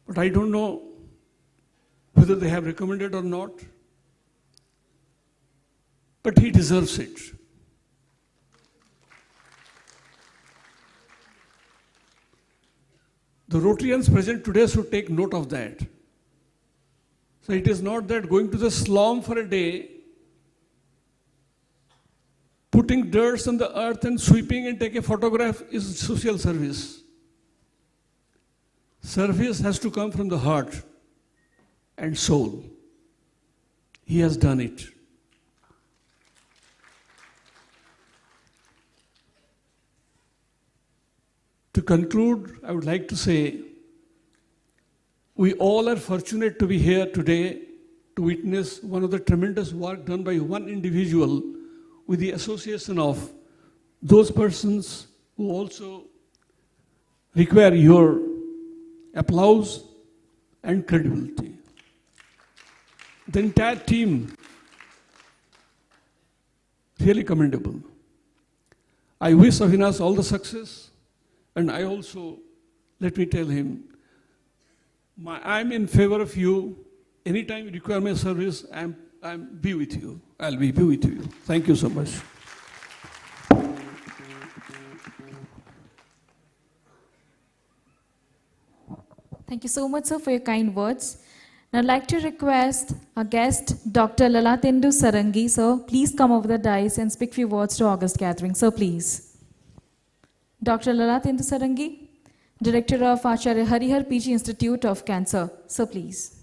But I don't know whether they have recommended or not, but he deserves it. The Rotarians present today should take note of that. So it is not that going to the slum for a day, putting dirt on the earth and sweeping and take a photograph is social service. Service has to come from the heart and soul. He has done it. To conclude, I would like to say, we all are fortunate to be here today to witness one of the tremendous work done by one individual with the association of those persons who also require your applause and credibility. The entire team, really commendable. I wish Avinash all the success, and I also, let me tell him, I'm in favor of you. Anytime you require my service, I'll be with you. Thank you so much. Thank you so much, sir, for your kind words. Now, I'd like to request our guest, Dr. Lalatendu Sarangi, sir, please come over the dais and speak few words to August gathering. Sir, please. Dr. Lalatendu Sarangi, Director of Acharya Harihar PG Institute of Cancer. Sir, please.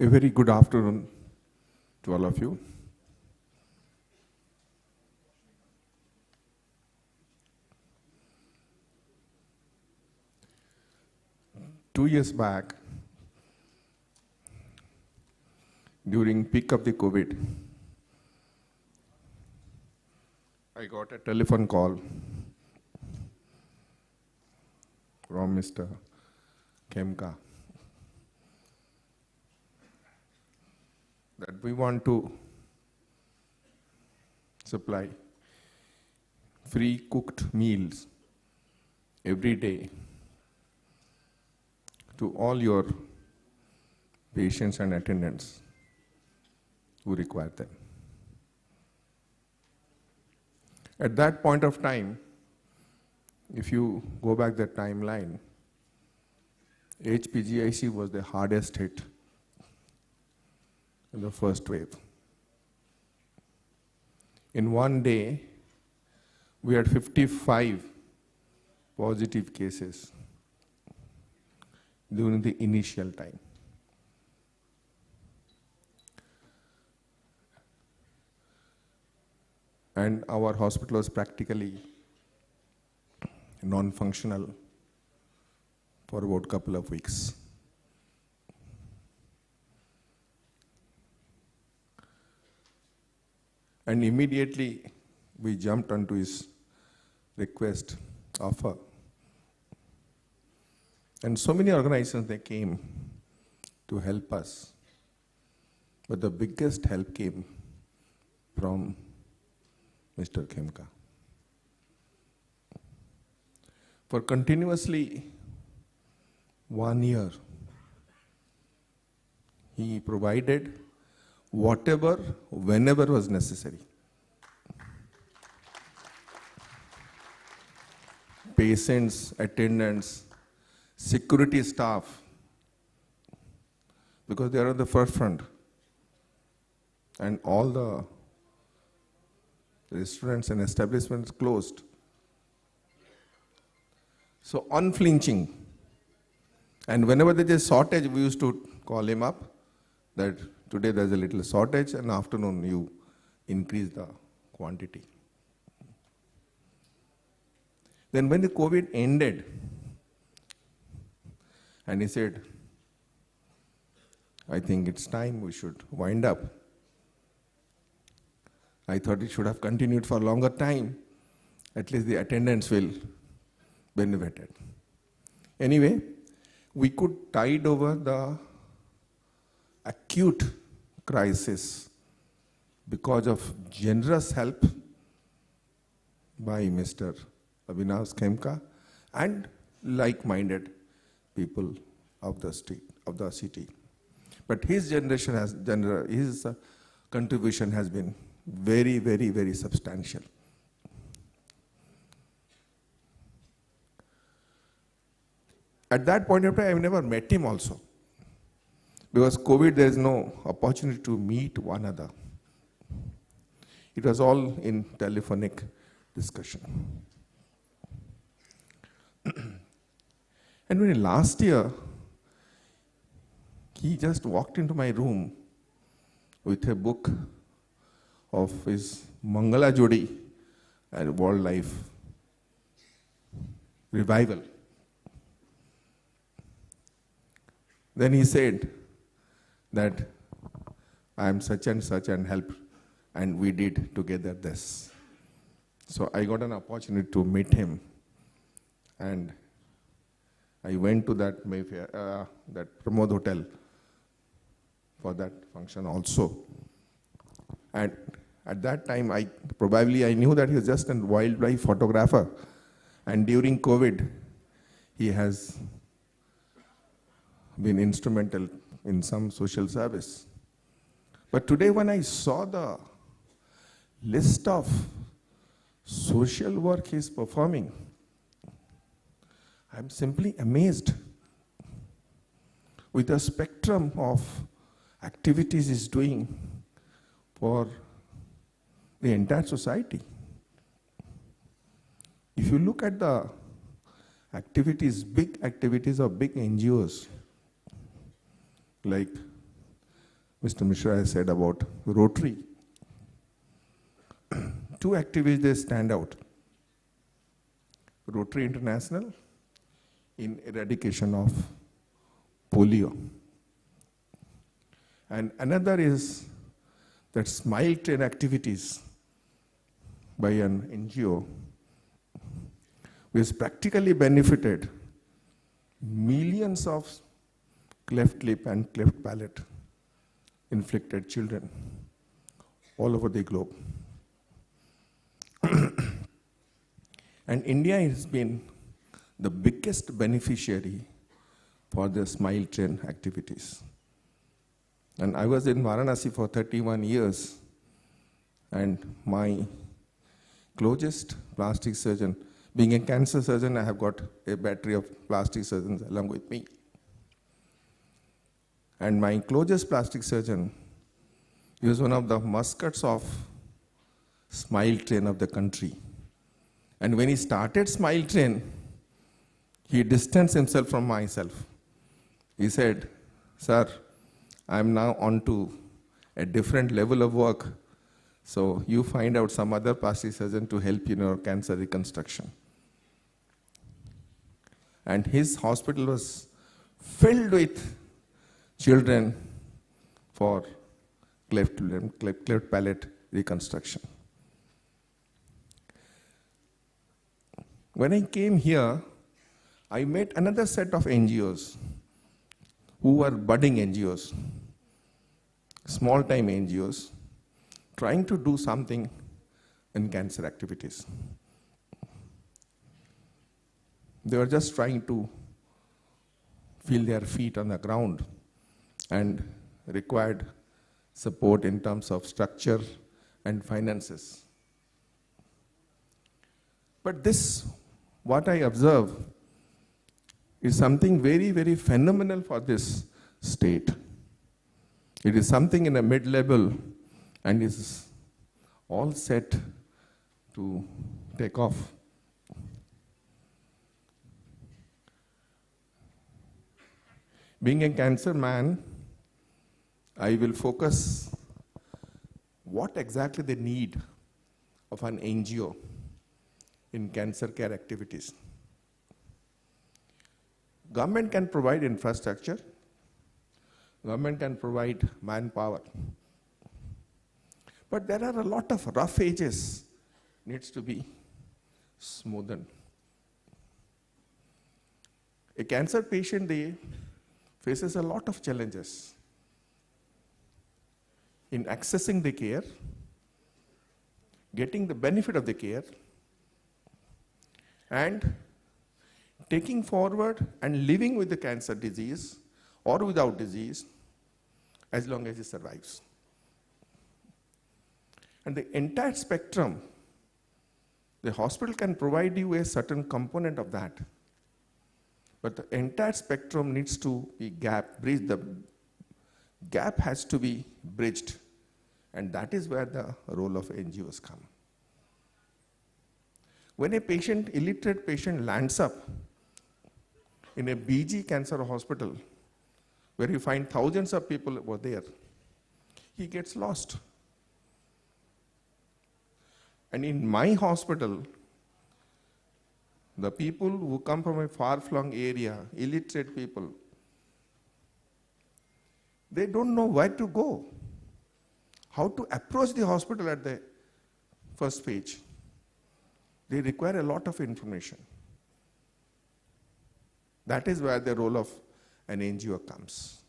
A very good afternoon to all of you. Two years back, during peak of the COVID, I got a telephone call from Mr. Khemka that we want to supply free cooked meals every day to all your patients and attendants who require them. At that point of time, if you go back the timeline, HPGIC was the hardest hit in the first wave. In one day, we had 55 positive cases during the initial time. And our hospital was practically non-functional for about a couple of weeks. And immediately we jumped onto his request, offer. And so many organizations, they came to help us. But the biggest help came from Mr. Khemka. For continuously 1 year, he provided whatever, whenever was necessary. Patients, attendants, security staff, because they are at the forefront, and all the restaurants and establishments closed. So unflinching. And whenever there is a shortage, we used to call him up that today there's a little shortage, and afternoon you increase the quantity. Then when the COVID ended, and he said, I think it's time we should wind up. I thought it should have continued for a longer time. At least the attendants will benefit. Anyway, we could tide over the acute crisis because of generous help by Mr. Avinash Khemka and like-minded people of the state, of the city. But his generation has, his contribution has been very, very, very substantial. At that point of time, I've never met him also. Because COVID, there is no opportunity to meet one another. It was all in telephonic discussion. And when last year, he just walked into my room with a book of his Mangala Jodi and World Life Revival. Then he said that I am such and help, and we did together this. So I got an opportunity to meet him, and I went to that Mayfair, that Pramod Hotel for that function also. And at that time, I knew that he was just a wildlife photographer. And during COVID, he has been instrumental in some social service. But today when I saw the list of social work he is performing, I'm simply amazed with the spectrum of activities he's doing for the entire society. If you look at the activities, big activities of big NGOs, like Mr. Mishra has said about Rotary, two activities they stand out. Rotary International in eradication of polio. And another is that Smile Train activities by an NGO which practically benefited millions of cleft lip and cleft palate inflicted children all over the globe. And India has been the biggest beneficiary for the Smile Train activities. And I was in Varanasi for 31 years, and my closest plastic surgeon, being a cancer surgeon, I have got a battery of plastic surgeons along with me. And my closest plastic surgeon, he was one of the mascots of Smile Train of the country. And when he started Smile Train, he distanced himself from myself. He said, "Sir, I'm now on to a different level of work, so you find out some other plastic surgeon to help you in your cancer reconstruction." And his hospital was filled with children for cleft palate reconstruction. When I came here, I met another set of NGOs who were budding NGOs, small-time NGOs, trying to do something in cancer activities. They were just trying to feel their feet on the ground and required support in terms of structure and finances. But this, what I observe, is something very, very phenomenal for this state. It is something in a mid-level and is all set to take off. Being a cancer man, I will focus what exactly the need of an NGO in cancer care activities. Government can provide infrastructure, government can provide manpower, but there are a lot of rough edges needs to be smoothened. A cancer patient, they faces a lot of challenges in accessing the care, getting the benefit of the care, and taking forward and living with the cancer disease or without disease as long as he survives. And the entire spectrum, the hospital can provide you a certain component of that, but the entire spectrum needs to be bridged. The gap has to be bridged, and that is where the role of NGOs come. When a patient, illiterate patient, lands up in a BG cancer hospital, where you find thousands of people over there, he gets lost. And in my hospital, the people who come from a far-flung area, illiterate people, they don't know where to go, how to approach the hospital at the first page. They require a lot of information. That is where the role of an NGO comes.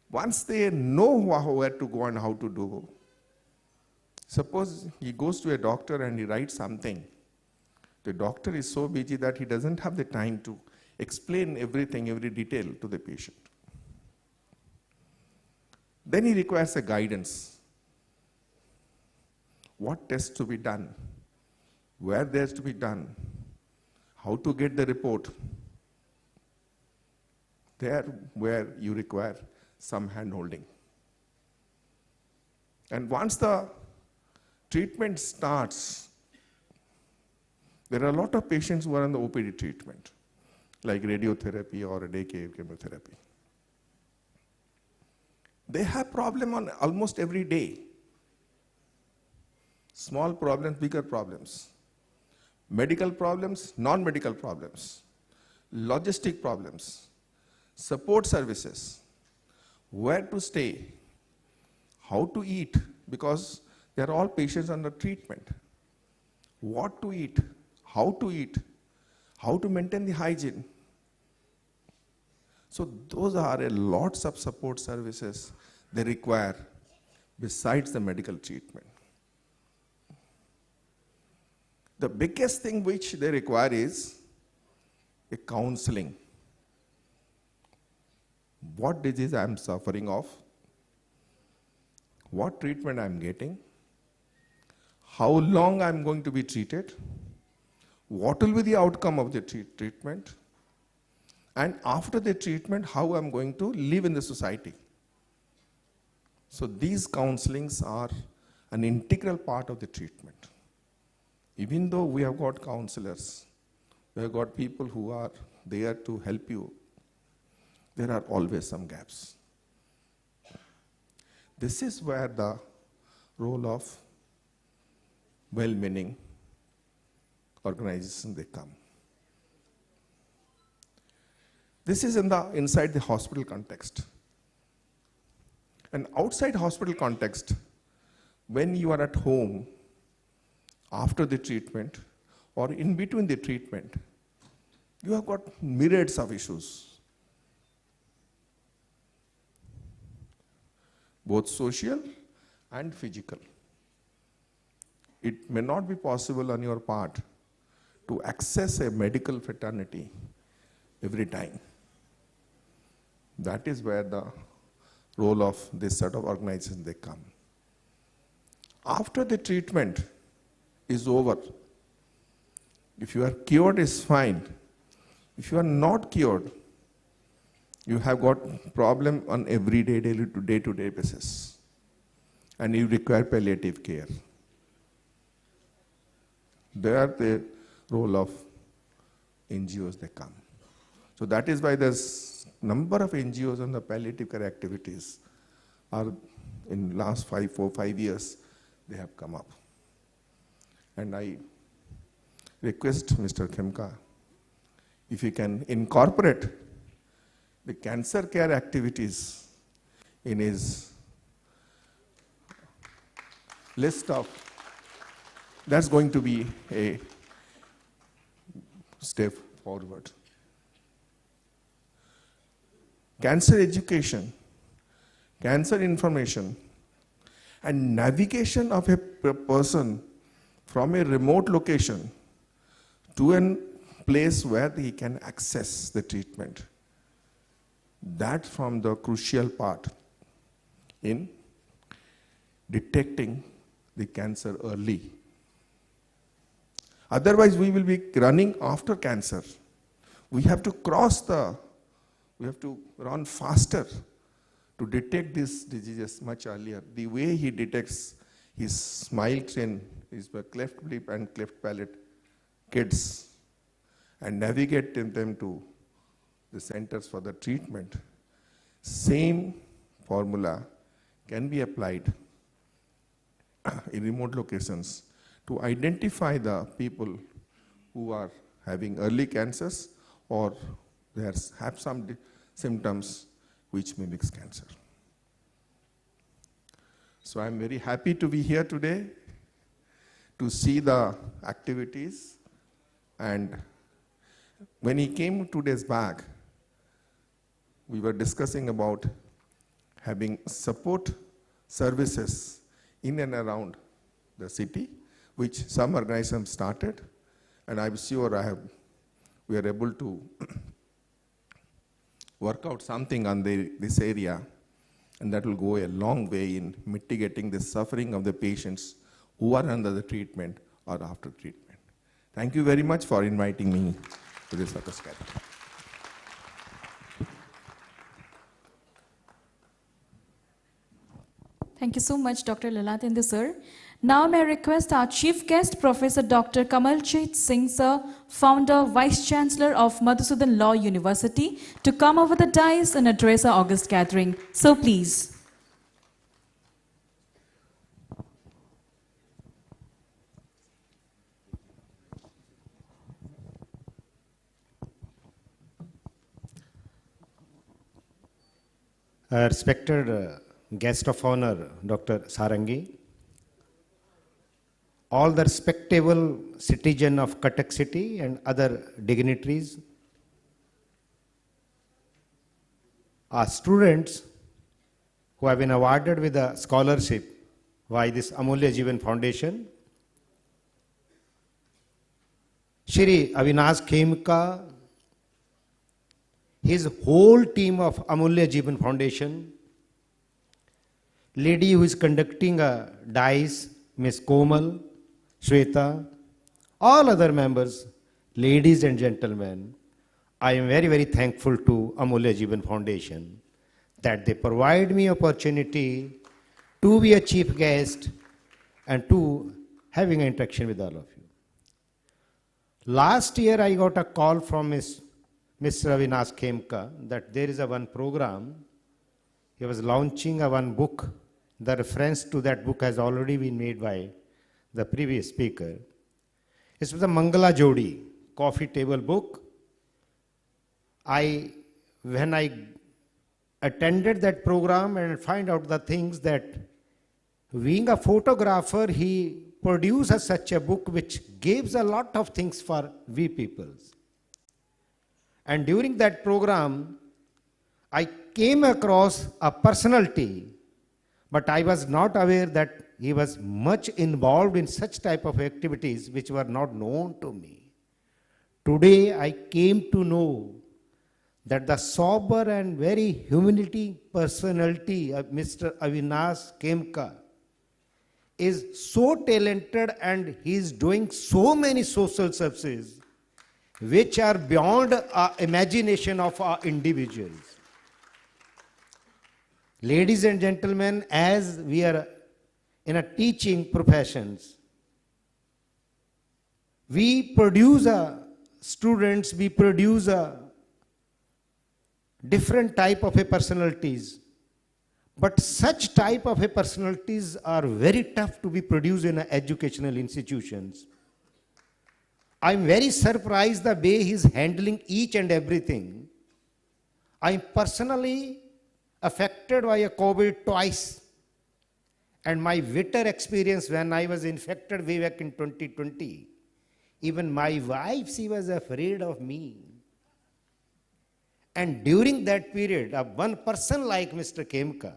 Once they know where to go and how to do, suppose he goes to a doctor and he writes something. The doctor is so busy that he doesn't have the time to explain everything, every detail to the patient. Then he requires a guidance. what tests to be done, where there's to be done, how to get the report. There where you require some hand-holding. And once the treatment starts, there are a lot of patients who are on the OPD treatment, like radiotherapy or day care chemotherapy. They have problem on almost every day. Small problems, bigger problems. Medical problems, non-medical problems. Logistic problems. Support services. Where to stay. How to eat, because they are all patients under treatment. What to eat, how to maintain the hygiene. So those are a lots of support services they require besides the medical treatment. The biggest thing which they require is a counseling. What disease I am suffering of, what treatment I am getting, how long I am going to be treated, what will be the outcome of the treatment, and after the treatment, how I am going to live in the society. So these counselings are an integral part of the treatment. Even though we have got counselors, we have got people who are there to help you, there are always some gaps. This is where the role of well-meaning organizations they come. This is inside the hospital context. And outside hospital context, when you are at home, after the treatment, or in between the treatment, you have got myriads of issues. Both social and physical. It may not be possible on your part to access a medical fraternity every time. That is where the role of this set of organizations they come. After the treatment is over, if you are cured, is fine. If you are not cured, you have got problem on every day-to-day basis, and you require palliative care. There the role of NGOs they come. So that is why there's number of NGOs on the palliative care activities are in last 5 years they have come up. And I request Mr. Khemka, if you can incorporate the cancer care activities in his list of, that's going to be a step forward. Cancer education, cancer information, and navigation of a person from a remote location to a place where he can access the treatment. That from the crucial part in detecting the cancer early. Otherwise, we will be running after cancer. We have to we have to run faster to detect these diseases much earlier. The way he detects his smile train, his cleft lip and cleft palate kids, and navigate them to the centers for the treatment, same formula can be applied in remote locations to identify the people who are having early cancers or they have some symptoms which mimics cancer. So I'm very happy to be here today to see the activities. And when he came 2 days back, we were discussing about having support services in and around the city, which some organizations started, and I'm sure we are able to work out something on this area, and that will go a long way in mitigating the suffering of the patients who are under the treatment or after treatment. Thank you very much for inviting me to this August gathering. Thank you so much, Dr. Lalatendu sir. Now may I request our chief guest, Professor Dr. Kamaljeet Singh sir, founder, Vice Chancellor of Madhusudan Law University, to come over the dais and address our August gathering. So please. Respected guest of honor, Dr. Sarangi, all the respectable citizen of Cuttack city and other dignitaries, our students who have been awarded with a scholarship by this Amulya Jeevan Foundation, Shri Avinash Khemka, his whole team of Amulya Jeevan Foundation, lady who is conducting a dice, Miss Komal, Shweta, all other members, ladies and gentlemen, I am very, very thankful to Amulya Jeevan Foundation that they provide me opportunity to be a chief guest and to having an interaction with all of you. Last year I got a call from Mr. Avinash Khemka that there is a one program. He was launching a one book. The reference to that book has already been made by the previous speaker. It was a Mangala Jodi, coffee table book. When I attended that program and find out the things that being a photographer, he produced such a book which gives a lot of things for we peoples. And during that program, I came across a personality, but I was not aware that he was much involved in such type of activities which were not known to me. Today I came to know that the sober and very humility personality of Mr. Avinash Khemka is so talented and he is doing so many social services which are beyond imagination of our individuals. Ladies and gentlemen, as we are in a teaching professions, we produce students, we produce different type of personalities, but such type of personalities are very tough to be produced in educational institutions. I'm very surprised the way he's handling each and everything. I'm personally affected by a COVID twice. And my bitter experience when I was infected way back in 2020, even my wife, she was afraid of me. And during that period, one person like Mr. Khemka,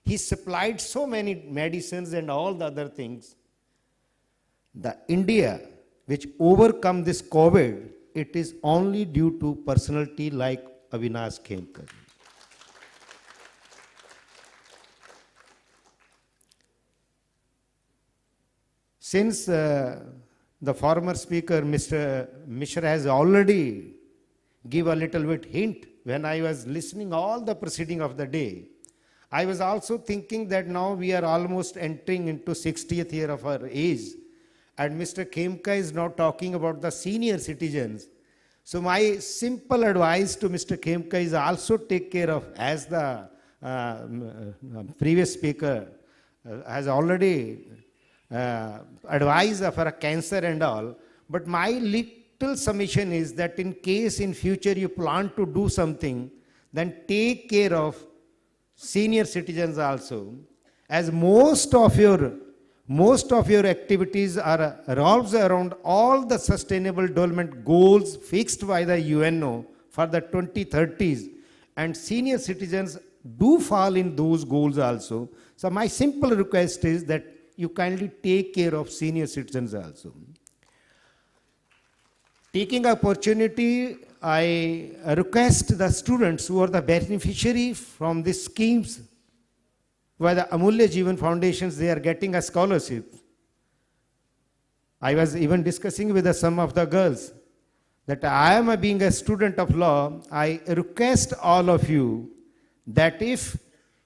he supplied so many medicines and all the other things. The India which overcome this COVID, it is only due to personality like Avinash Khemka. Since the former speaker, Mr. Mishra, has already give a little bit hint when I was listening all the proceeding of the day, I was also thinking that now we are almost entering into 60th year of our age. And Mr. Khemka is now talking about the senior citizens. So my simple advice to Mr. Khemka is also take care of, as the previous speaker has already advised for a cancer and all. But my little submission is that in case in future you plan to do something, then take care of senior citizens also, as most of your activities are revolves around all the sustainable development goals fixed by the UNO for the 2030s, and senior citizens do fall in those goals also. So my simple request is that you kindly take care of senior citizens also. Taking opportunity, I request the students who are the beneficiary from these schemes, where the Amulya Jeevan Foundations, they are getting a scholarship. I was even discussing with some of the girls that I am being a student of law. I request all of you that if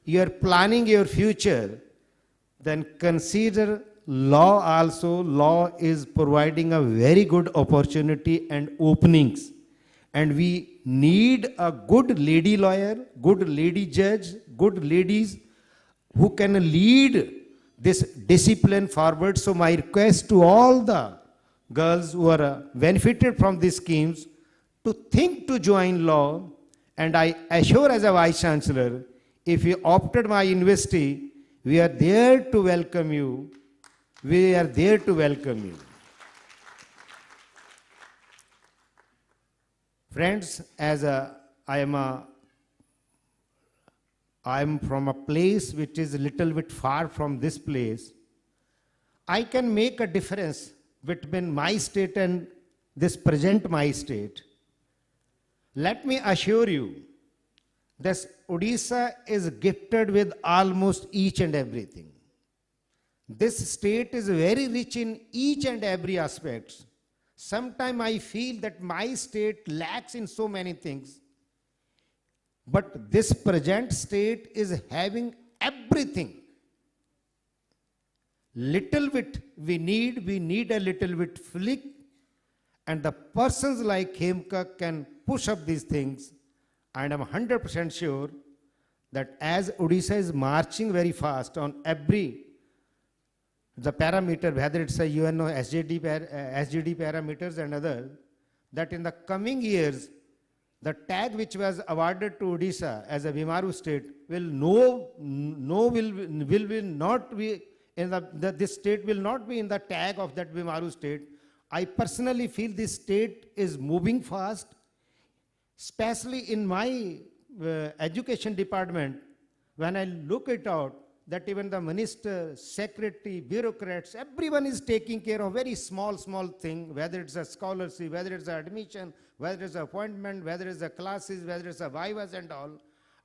you are planning your future, then consider law also. Law is providing a very good opportunity and openings. And we need a good lady lawyer, good lady judge, good ladies who can lead this discipline forward. So my request to all the girls who are benefited from these schemes to think to join law. And I assure as a Vice Chancellor, if you opted my university, we are there to welcome you. We are there to welcome you. Friends, as I am from a place which is a little bit far from this place, I can make a difference between my state and this present my state. Let me assure you, this Odisha is gifted with almost each and everything. This state is very rich in each and every aspect. Sometimes I feel that my state lacks in so many things. But this present state is having everything. Little bit we need a little bit flick, and the persons like Khemka can push up these things. And I'm 100% sure that as Odisha is marching very fast on the parameter, whether it's a UNO, SGD parameters and other, that in the coming years, the tag which was awarded to Odisha as a Bimaru state will not be in this state will not be in the tag of that Bimaru state. I personally feel this state is moving fast, especially in my education department. When I look it out, that even the minister, secretary, bureaucrats, everyone is taking care of very small thing, whether it's a scholarship, whether it's admission, whether it's appointment, whether it's a classes, whether it's a vivas and all.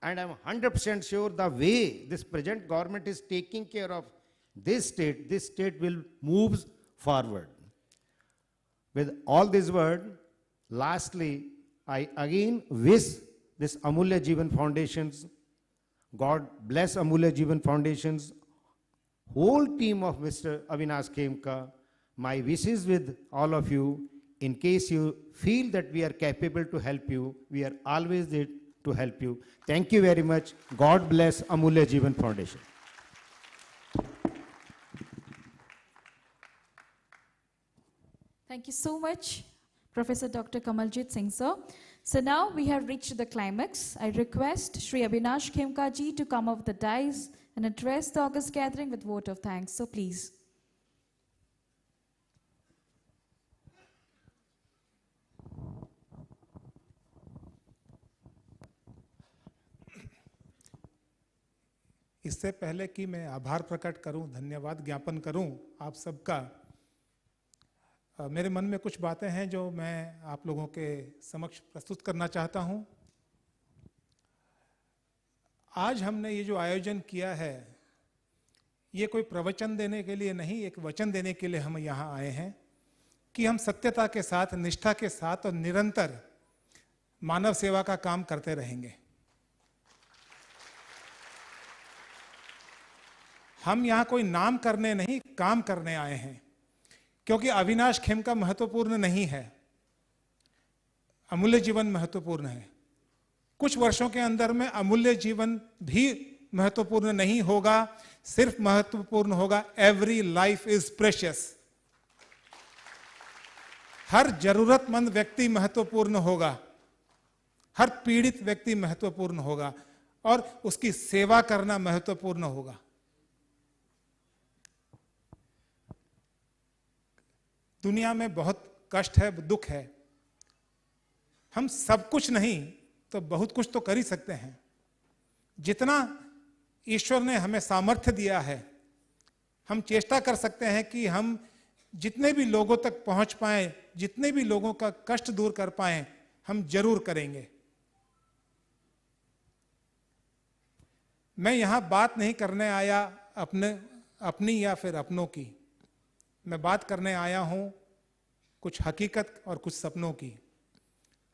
And I'm 100% sure the way this present government is taking care of this state will move forward. With all this word, lastly, I again wish this Amulya Jeevan Foundation's, God bless Amulya Jeevan Foundation's whole team of Mr. Avinash Khemka. My wishes with all of you, in case you feel that we are capable to help you, we are always there to help you. Thank you very much. God bless Amulya Jeevan Foundation. Thank you so much, Professor Dr. Kamaljit Singh, sir. So now we have reached the climax. I request Shri Avinash Khemka ji to come off the dais and address the august gathering with vote of thanks. So please. इससे पहले कि मैं आभार प्रकट करूं, धन्यवाद ज्ञापन करूं आप सबका, मेरे मन में कुछ बातें हैं जो मैं आप लोगों के समक्ष प्रस्तुत करना चाहता हूं। आज हमने ये जो आयोजन किया है, ये कोई प्रवचन देने के लिए नहीं, एक वचन देने के लिए हम यहाँ आए हैं कि हम सत्यता के साथ, निष्ठा के साथ और निरंतर मानव सेवा का काम करते रहेंगे। हम यहाँ कोई नाम करने नहीं, काम करने आए हैं, क्योंकि अविनाश खेमका महत्वपूर्ण नहीं है, अमूल्य जीवन महत्वपूर्ण है। कुछ वर्षों के अंदर में अमूल्य जीवन भी महत्वपूर्ण नहीं होगा, सिर्फ महत्वपूर्ण होगा एवरी लाइफ इज प्रेशियस। हर जरूरतमंद व्यक्ति महत्वपूर्ण होगा, हर पीड़ित व्यक्ति महत्वपूर्ण होगा और उसकी सेवा करना महत्वपूर्ण होगा। दुनिया में बहुत कष्ट है, दुख है, हम सब कुछ नहीं तो बहुत कुछ तो कर ही सकते हैं। जितना ईश्वर ने हमें सामर्थ्य दिया है, हम चेष्टा कर सकते हैं कि हम जितने भी लोगों तक पहुंच पाएं, जितने भी लोगों का कष्ट दूर कर पाएं, हम जरूर करेंगे। मैं यहां बात नहीं करने आया अपनी या फिर अपनों की, मैं बात करने आया हूं कुछ हकीकत और कुछ सपनों की।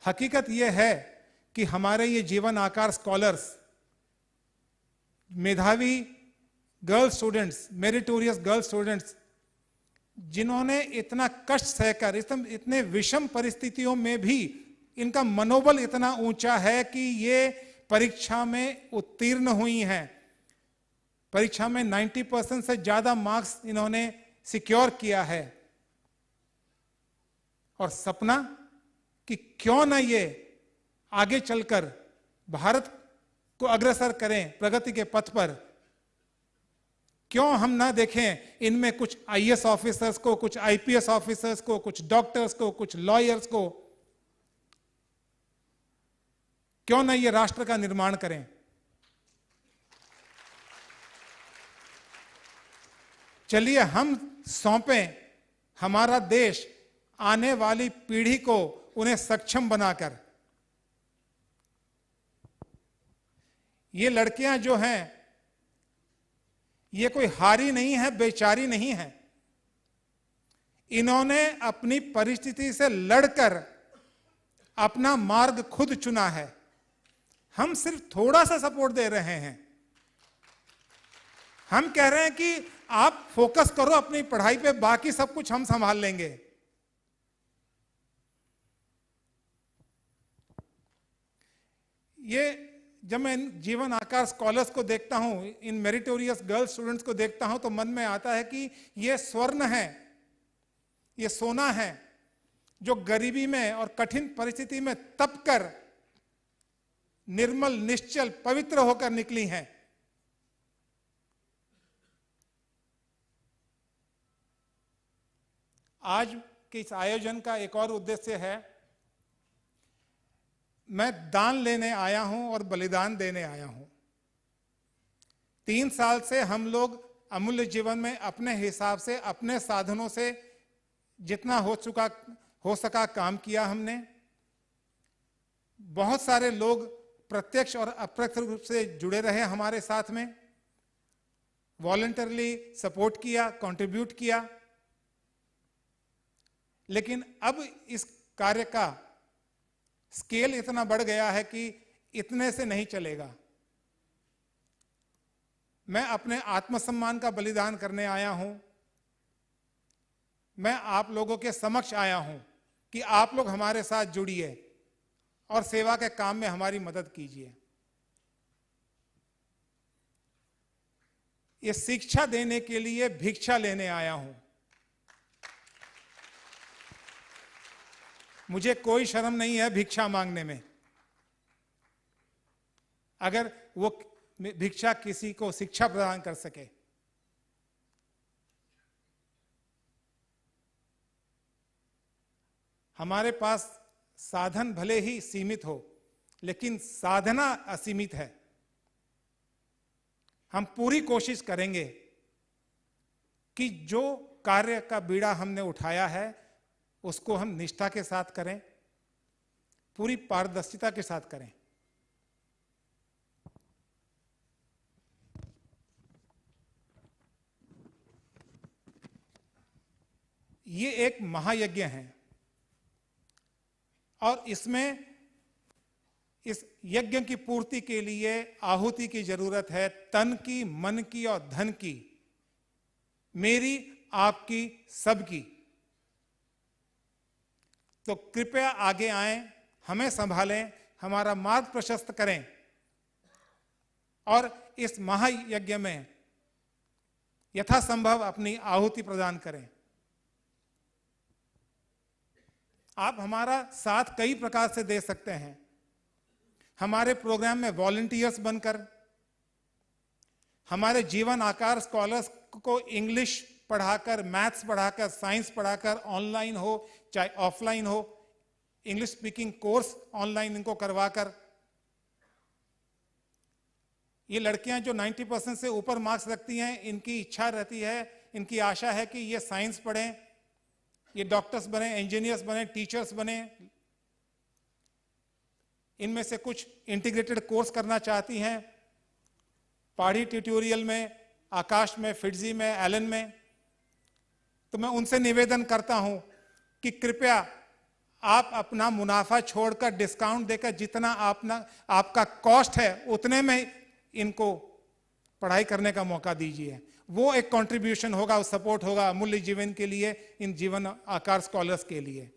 हकीकत यह है कि हमारे ये जीवन आकार स्कॉलर्स, मेधावी girl students, meritorious girl students, जिन्होंने इतना कष्ट सहकर इतने विषम परिस्थितियों में भी इनका मनोबल इतना ऊंचा है कि ये परीक्षा में उत्तीर्ण हुई हैं। परीक्षा में 90% से ज्यादा मार्क्स इन्होंने सिक्योर किया है। और सपना कि क्यों ना ये आगे चलकर भारत को अग्रसर करें प्रगति के पथ पर, क्यों हम ना देखें इनमें कुछ आईएएस ऑफिसर्स को, कुछ आईपीएस ऑफिसर्स को, कुछ डॉक्टर्स को, कुछ लॉयर्स को, क्यों ना ये राष्ट्र का निर्माण करें। चलिए हम सौंपें हमारा देश आने वाली पीढ़ी को, उन्हें सक्षम बनाकर। ये लड़कियां जो हैं, ये कोई हारी नहीं है, बेचारी नहीं है। इन्होंने अपनी परिस्थिति से लड़कर अपना मार्ग खुद चुना है। हम सिर्फ थोड़ा सा सपोर्ट दे रहे हैं। हम कह रहे हैं कि आप फोकस करो अपनी पढ़ाई पे, बाकी सब कुछ हम संभाल लेंगे। ये जब मैं इन जीवन आकार स्कॉलर्स को देखता हूं, इन मेरिटोरियस गर्ल स्टूडेंट्स को देखता हूं, तो मन में आता है कि ये स्वर्ण है, ये सोना है, जो गरीबी में और कठिन परिस्थिति में तप कर निर्मल, निश्चल, पवित्र होकर निकली हैं। आज के इस आयोजन का एक और उद्देश्य है, मैं दान लेने आया हूं और बलिदान देने आया हूं। 3 साल से हम लोग अमूल्य जीवन में अपने हिसाब से, अपने साधनों से जितना हो सका काम किया हमने। बहुत सारे लोग प्रत्यक्ष और अप्रत्यक्ष रूप से जुड़े रहे हमारे साथ में, वॉलंटरली सपोर्ट किया, कंट्रीब्यूट किया। लेकिन अब इस कार्य का स्केल इतना बढ़ गया है कि इतने से नहीं चलेगा। मैं अपने आत्मसम्मान का बलिदान करने आया हूं। मैं आप लोगों के समक्ष आया हूं कि आप लोग हमारे साथ जुड़िए और सेवा के काम में हमारी मदद कीजिए। ये शिक्षा देने के लिए भिक्षा लेने आया हूं। मुझे कोई शर्म नहीं है भिक्षा मांगने में। अगर वो भिक्षा किसी को शिक्षा प्रदान कर सके। हमारे पास साधन भले ही सीमित हो, लेकिन साधना असीमित है। हम पूरी कोशिश करेंगे कि जो कार्य का बीड़ा हमने उठाया है उसको हम निष्ठा के साथ करें, पूरी पारदर्शिता के साथ करें। ये एक महायज्ञ है और इसमें इस यज्ञ की पूर्ति के लिए आहुति की जरूरत है, तन की, मन की और धन की, मेरी, आपकी, सबकी। तो कृपया आगे आएं, हमें संभालें, हमारा मार्ग प्रशस्त करें और इस महायज्ञ में यथासंभव अपनी आहुति प्रदान करें। आप हमारा साथ कई प्रकार से दे सकते हैं। हमारे प्रोग्राम में वॉलंटियर्स बनकर, हमारे जीवन आकार स्कॉलर्स को इंग्लिश पढ़ाकर, मैथ्स पढ़ाकर, साइंस पढ़ाकर, ऑनलाइन हो चाहे ऑफलाइन हो, इंग्लिश स्पीकिंग कोर्स ऑनलाइन इनको करवाकर, ये लड़कियां जो 90% से ऊपर मार्क्स रखती हैं, इनकी इच्छा रहती है, इनकी आशा है कि ये साइंस पढ़ें, ये डॉक्टर्स बने, इंजीनियर्स बने, टीचर्स बने। इनमें से कुछ इंटीग्रेटेड कोर्स करना चाहती हैं, पहाड़ी ट्यूटोरियल में, आकाश में, फिटजी में, एलन में। तो मैं उनसे निवेदन करता हूं कि कृपया आप अपना मुनाफा छोड़कर डिस्काउंट देकर जितना आपका कॉस्ट है उतने में इनको पढ़ाई करने का मौका दीजिए। वो एक कंट्रीब्यूशन होगा, सपोर्ट होगा अमूल्य जीवन के लिए, इन जीवन आकार स्कॉलर्स के लिए।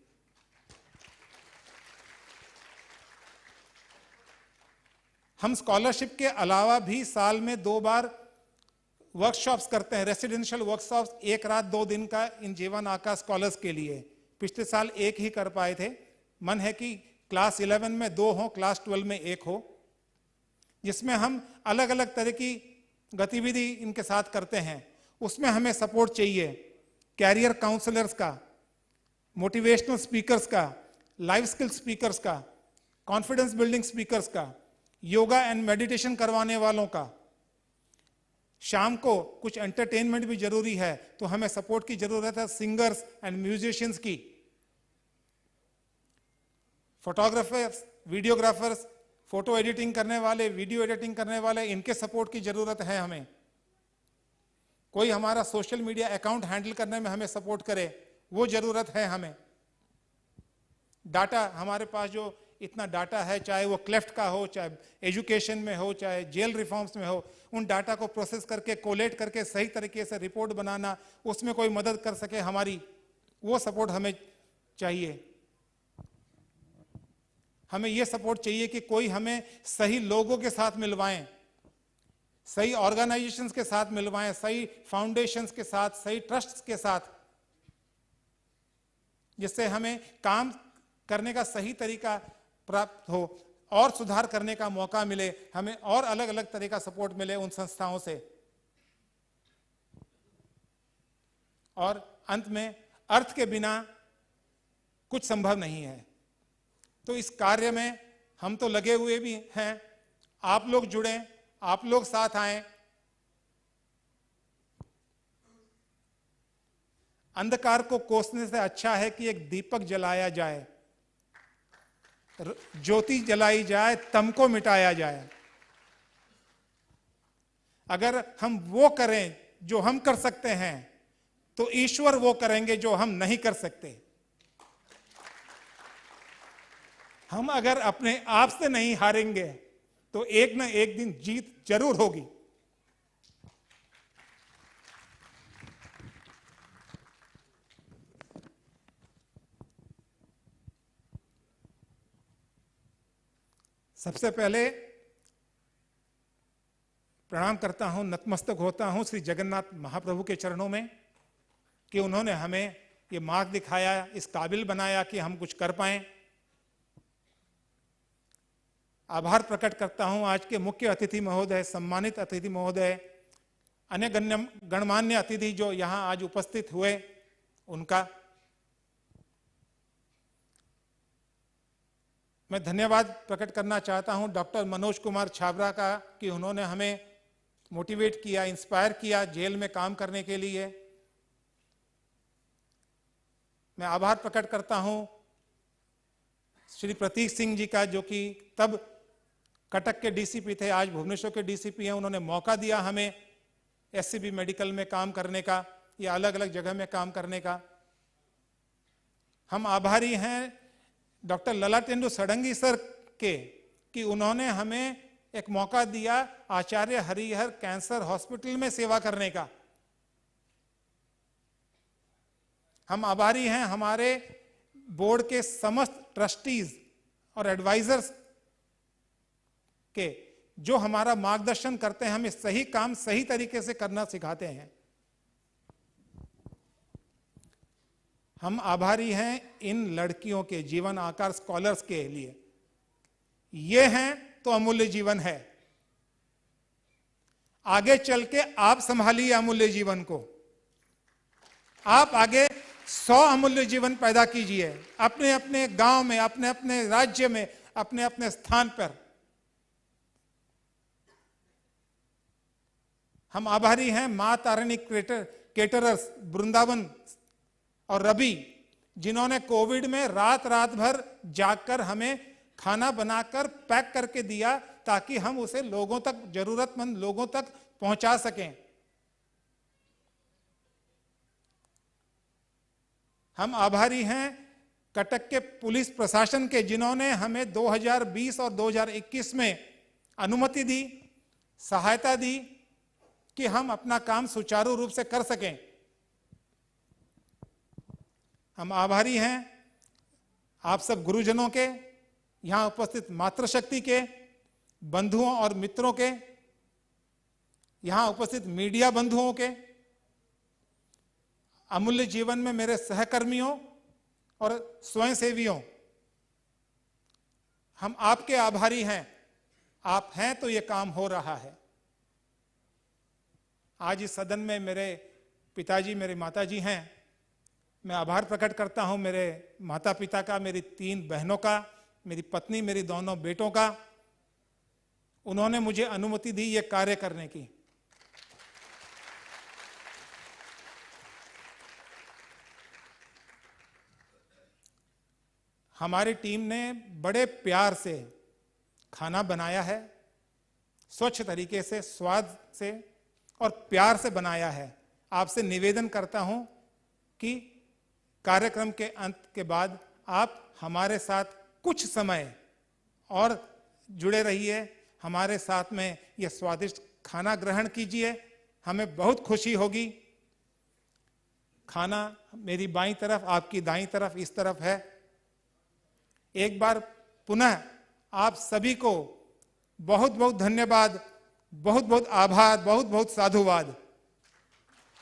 हम स्कॉलरशिप के अलावा भी साल में 2 बार वर्कशॉप्स करते हैं, रेसिडेंशियल वर्कशॉप्स, 1 रात 2 दिन का इन जीवन आकार स्कॉलर्स के लिए। पिछले साल 1 ही कर पाए थे। मन है कि क्लास 11 में 2 हो, क्लास 12 में 1 हो, जिसमें हम अलग अलग तरह की गतिविधि इनके साथ करते हैं। उसमें हमें सपोर्ट चाहिए कैरियर काउंसलर्स का, मोटिवेशनल स्पीकर्स का, लाइफ स्किल स्पीकर्स का, कॉन्फिडेंस बिल्डिंग स्पीकर्स का, योगा एंड मेडिटेशन करवाने वालों का। शाम को कुछ एंटरटेनमेंट भी जरूरी है, तो हमें सपोर्ट की जरूरत है सिंगर्स एंड म्यूजिशियंस की, फोटोग्राफर्स, वीडियोग्राफर्स, फोटो एडिटिंग करने वाले, वीडियो एडिटिंग करने वाले, इनके सपोर्ट की जरूरत है हमें। कोई हमारा सोशल मीडिया अकाउंट हैंडल करने में हमें सपोर्ट करे, वो जरूरत है हमें। डाटा, हमारे पास जो इतना डाटा है, चाहे वो क्लेफ्ट का हो, चाहे एजुकेशन में हो, चाहे जेल रिफॉर्म्स में हो, उन डाटा को प्रोसेस करके कोलेट करके सही तरीके से रिपोर्ट बनाना, उसमें कोई मदद कर सके हमारी, वो सपोर्ट हमें चाहिए। हमें ये सपोर्ट चाहिए कि कोई हमें सही लोगों के साथ मिलवाएं, सही ऑर्गेनाइजेशंस के साथ मिलवाएं, सही फाउंडेशंस के साथ, सही ट्रस्ट्स के साथ, जिससे हमें काम करने का सही तरीका प्राप्त हो और सुधार करने का मौका मिले, हमें और अलग अलग तरह का सपोर्ट मिले उन संस्थाओं से। और अंत में, अर्थ के बिना कुछ संभव नहीं है। तो इस कार्य में हम तो लगे हुए भी हैं, आप लोग जुड़ें, आप लोग साथ आएं। अंधकार को कोसने से अच्छा है कि एक दीपक जलाया जाए, ज्योति जलाई जाए, तम को मिटाया जाए। अगर हम वो करें जो हम कर सकते हैं, तो ईश्वर वो करेंगे जो हम नहीं कर सकते। हम अगर अपने आप से नहीं हारेंगे, तो एक न एक दिन जीत जरूर होगी। सबसे पहले प्रणाम करता हूं, नतमस्तक होता हूं श्री जगन्नाथ महाप्रभु के चरणों में कि उन्होंने हमें ये मार्ग दिखाया, इस काबिल बनाया कि हम कुछ कर पाएं। आभार प्रकट करता हूं आज के मुख्य अतिथि महोदय, सम्मानित अतिथि महोदय, अन्य गणमान्य अतिथि जो यहां आज उपस्थित हुए, उनका मैं धन्यवाद प्रकट करना चाहता हूं डॉक्टर मनोज कुमार छाबरा का कि उन्होंने हमें मोटिवेट किया, इंस्पायर किया जेल में काम करने के लिए। मैं आभार प्रकट करता हूं श्री प्रतीक सिंह जी का, जो कि तब कटक के डीसीपी थे, आज भुवनेश्वर के डीसीपी हैं। उन्होंने मौका दिया हमें एससीबी मेडिकल में काम करने का या अलग अलग जगह में काम करने का। हम आभारी हैं डॉक्टर ललाटेंदु सडंगी सर के कि उन्होंने हमें एक मौका दिया आचार्य हरिहर कैंसर हॉस्पिटल में सेवा करने का। हम आभारी हैं हमारे बोर्ड के समस्त ट्रस्टीज और एडवाइजर्स के, जो हमारा मार्गदर्शन करते हैं, हमें सही काम सही तरीके से करना सिखाते हैं। हम आभारी हैं इन लड़कियों के, जीवन आकार स्कॉलर्स के लिए। ये हैं तो अमूल्य जीवन है। आगे चल के आप संभालिए अमूल्य जीवन को। आप आगे 100 अमूल्य जीवन पैदा कीजिए अपने अपने गांव में, अपने अपने राज्य में, अपने अपने स्थान पर। हम आभारी हैं मां तारिणी केटरर्स वृंदावन और रवि, जिन्होंने कोविड में रात रात भर जागकर हमें खाना बनाकर पैक करके दिया ताकि हम उसे लोगों तक, जरूरतमंद लोगों तक पहुंचा सकें। हम आभारी हैं कटक के पुलिस प्रशासन के, जिन्होंने हमें 2020 और 2021 में अनुमति दी, सहायता दी कि हम अपना काम सुचारू रूप से कर सकें। हम आभारी हैं आप सब गुरुजनों के, यहाँ उपस्थित मातृशक्ति के, बंधुओं और मित्रों के, यहाँ उपस्थित मीडिया बंधुओं के, अमूल्य जीवन में मेरे सहकर्मियों और स्वयंसेवियों। हम आपके आभारी हैं। आप हैं तो ये काम हो रहा है। आज इस सदन में मेरे पिताजी, मेरे माताजी हैं। मैं आभार प्रकट करता हूं मेरे माता पिता का, मेरी 3 बहनों का, मेरी पत्नी, मेरी दोनों बेटों का। उन्होंने मुझे अनुमति दी ये कार्य करने की। हमारी टीम ने बड़े प्यार से खाना बनाया है, स्वच्छ तरीके से, स्वाद से और प्यार से बनाया है। आपसे निवेदन करता हूं कि कार्यक्रम के अंत के बाद आप हमारे साथ कुछ समय और जुड़े रहिए, हमारे साथ में ये स्वादिष्ट खाना ग्रहण कीजिए, हमें बहुत खुशी होगी। खाना मेरी बाईं तरफ, आपकी दाईं तरफ, इस तरफ है। एक बार पुनः आप सभी को बहुत बहुत धन्यवाद, बहुत बहुत आभार, बहुत बहुत साधुवाद।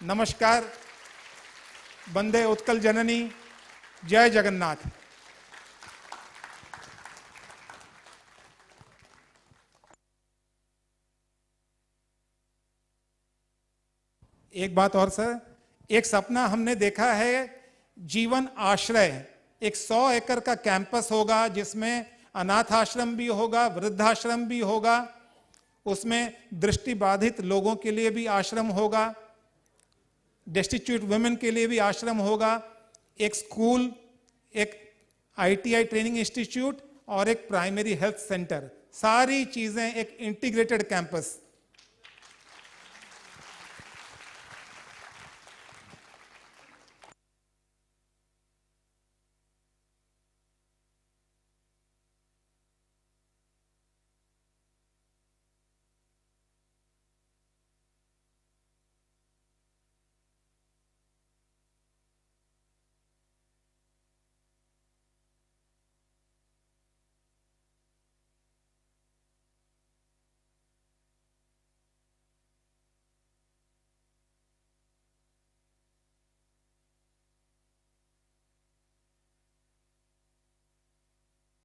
नमस्कार। वंदे उत्कल जननी। जय जगन्नाथ। एक बात और सर, एक सपना हमने देखा है, जीवन आश्रय, एक 100 एकड़ का कैंपस होगा जिसमें अनाथ आश्रम भी होगा, वृद्धाश्रम भी होगा, उसमें दृष्टिबाधित लोगों के लिए भी आश्रम होगा, डेस्टिट्यूट वुमेन के लिए भी आश्रम होगा, एक स्कूल, एक ITI ट्रेनिंग इंस्टीट्यूट और एक प्राइमरी हेल्थ सेंटर, सारी चीजें एक इंटीग्रेटेड कैंपस।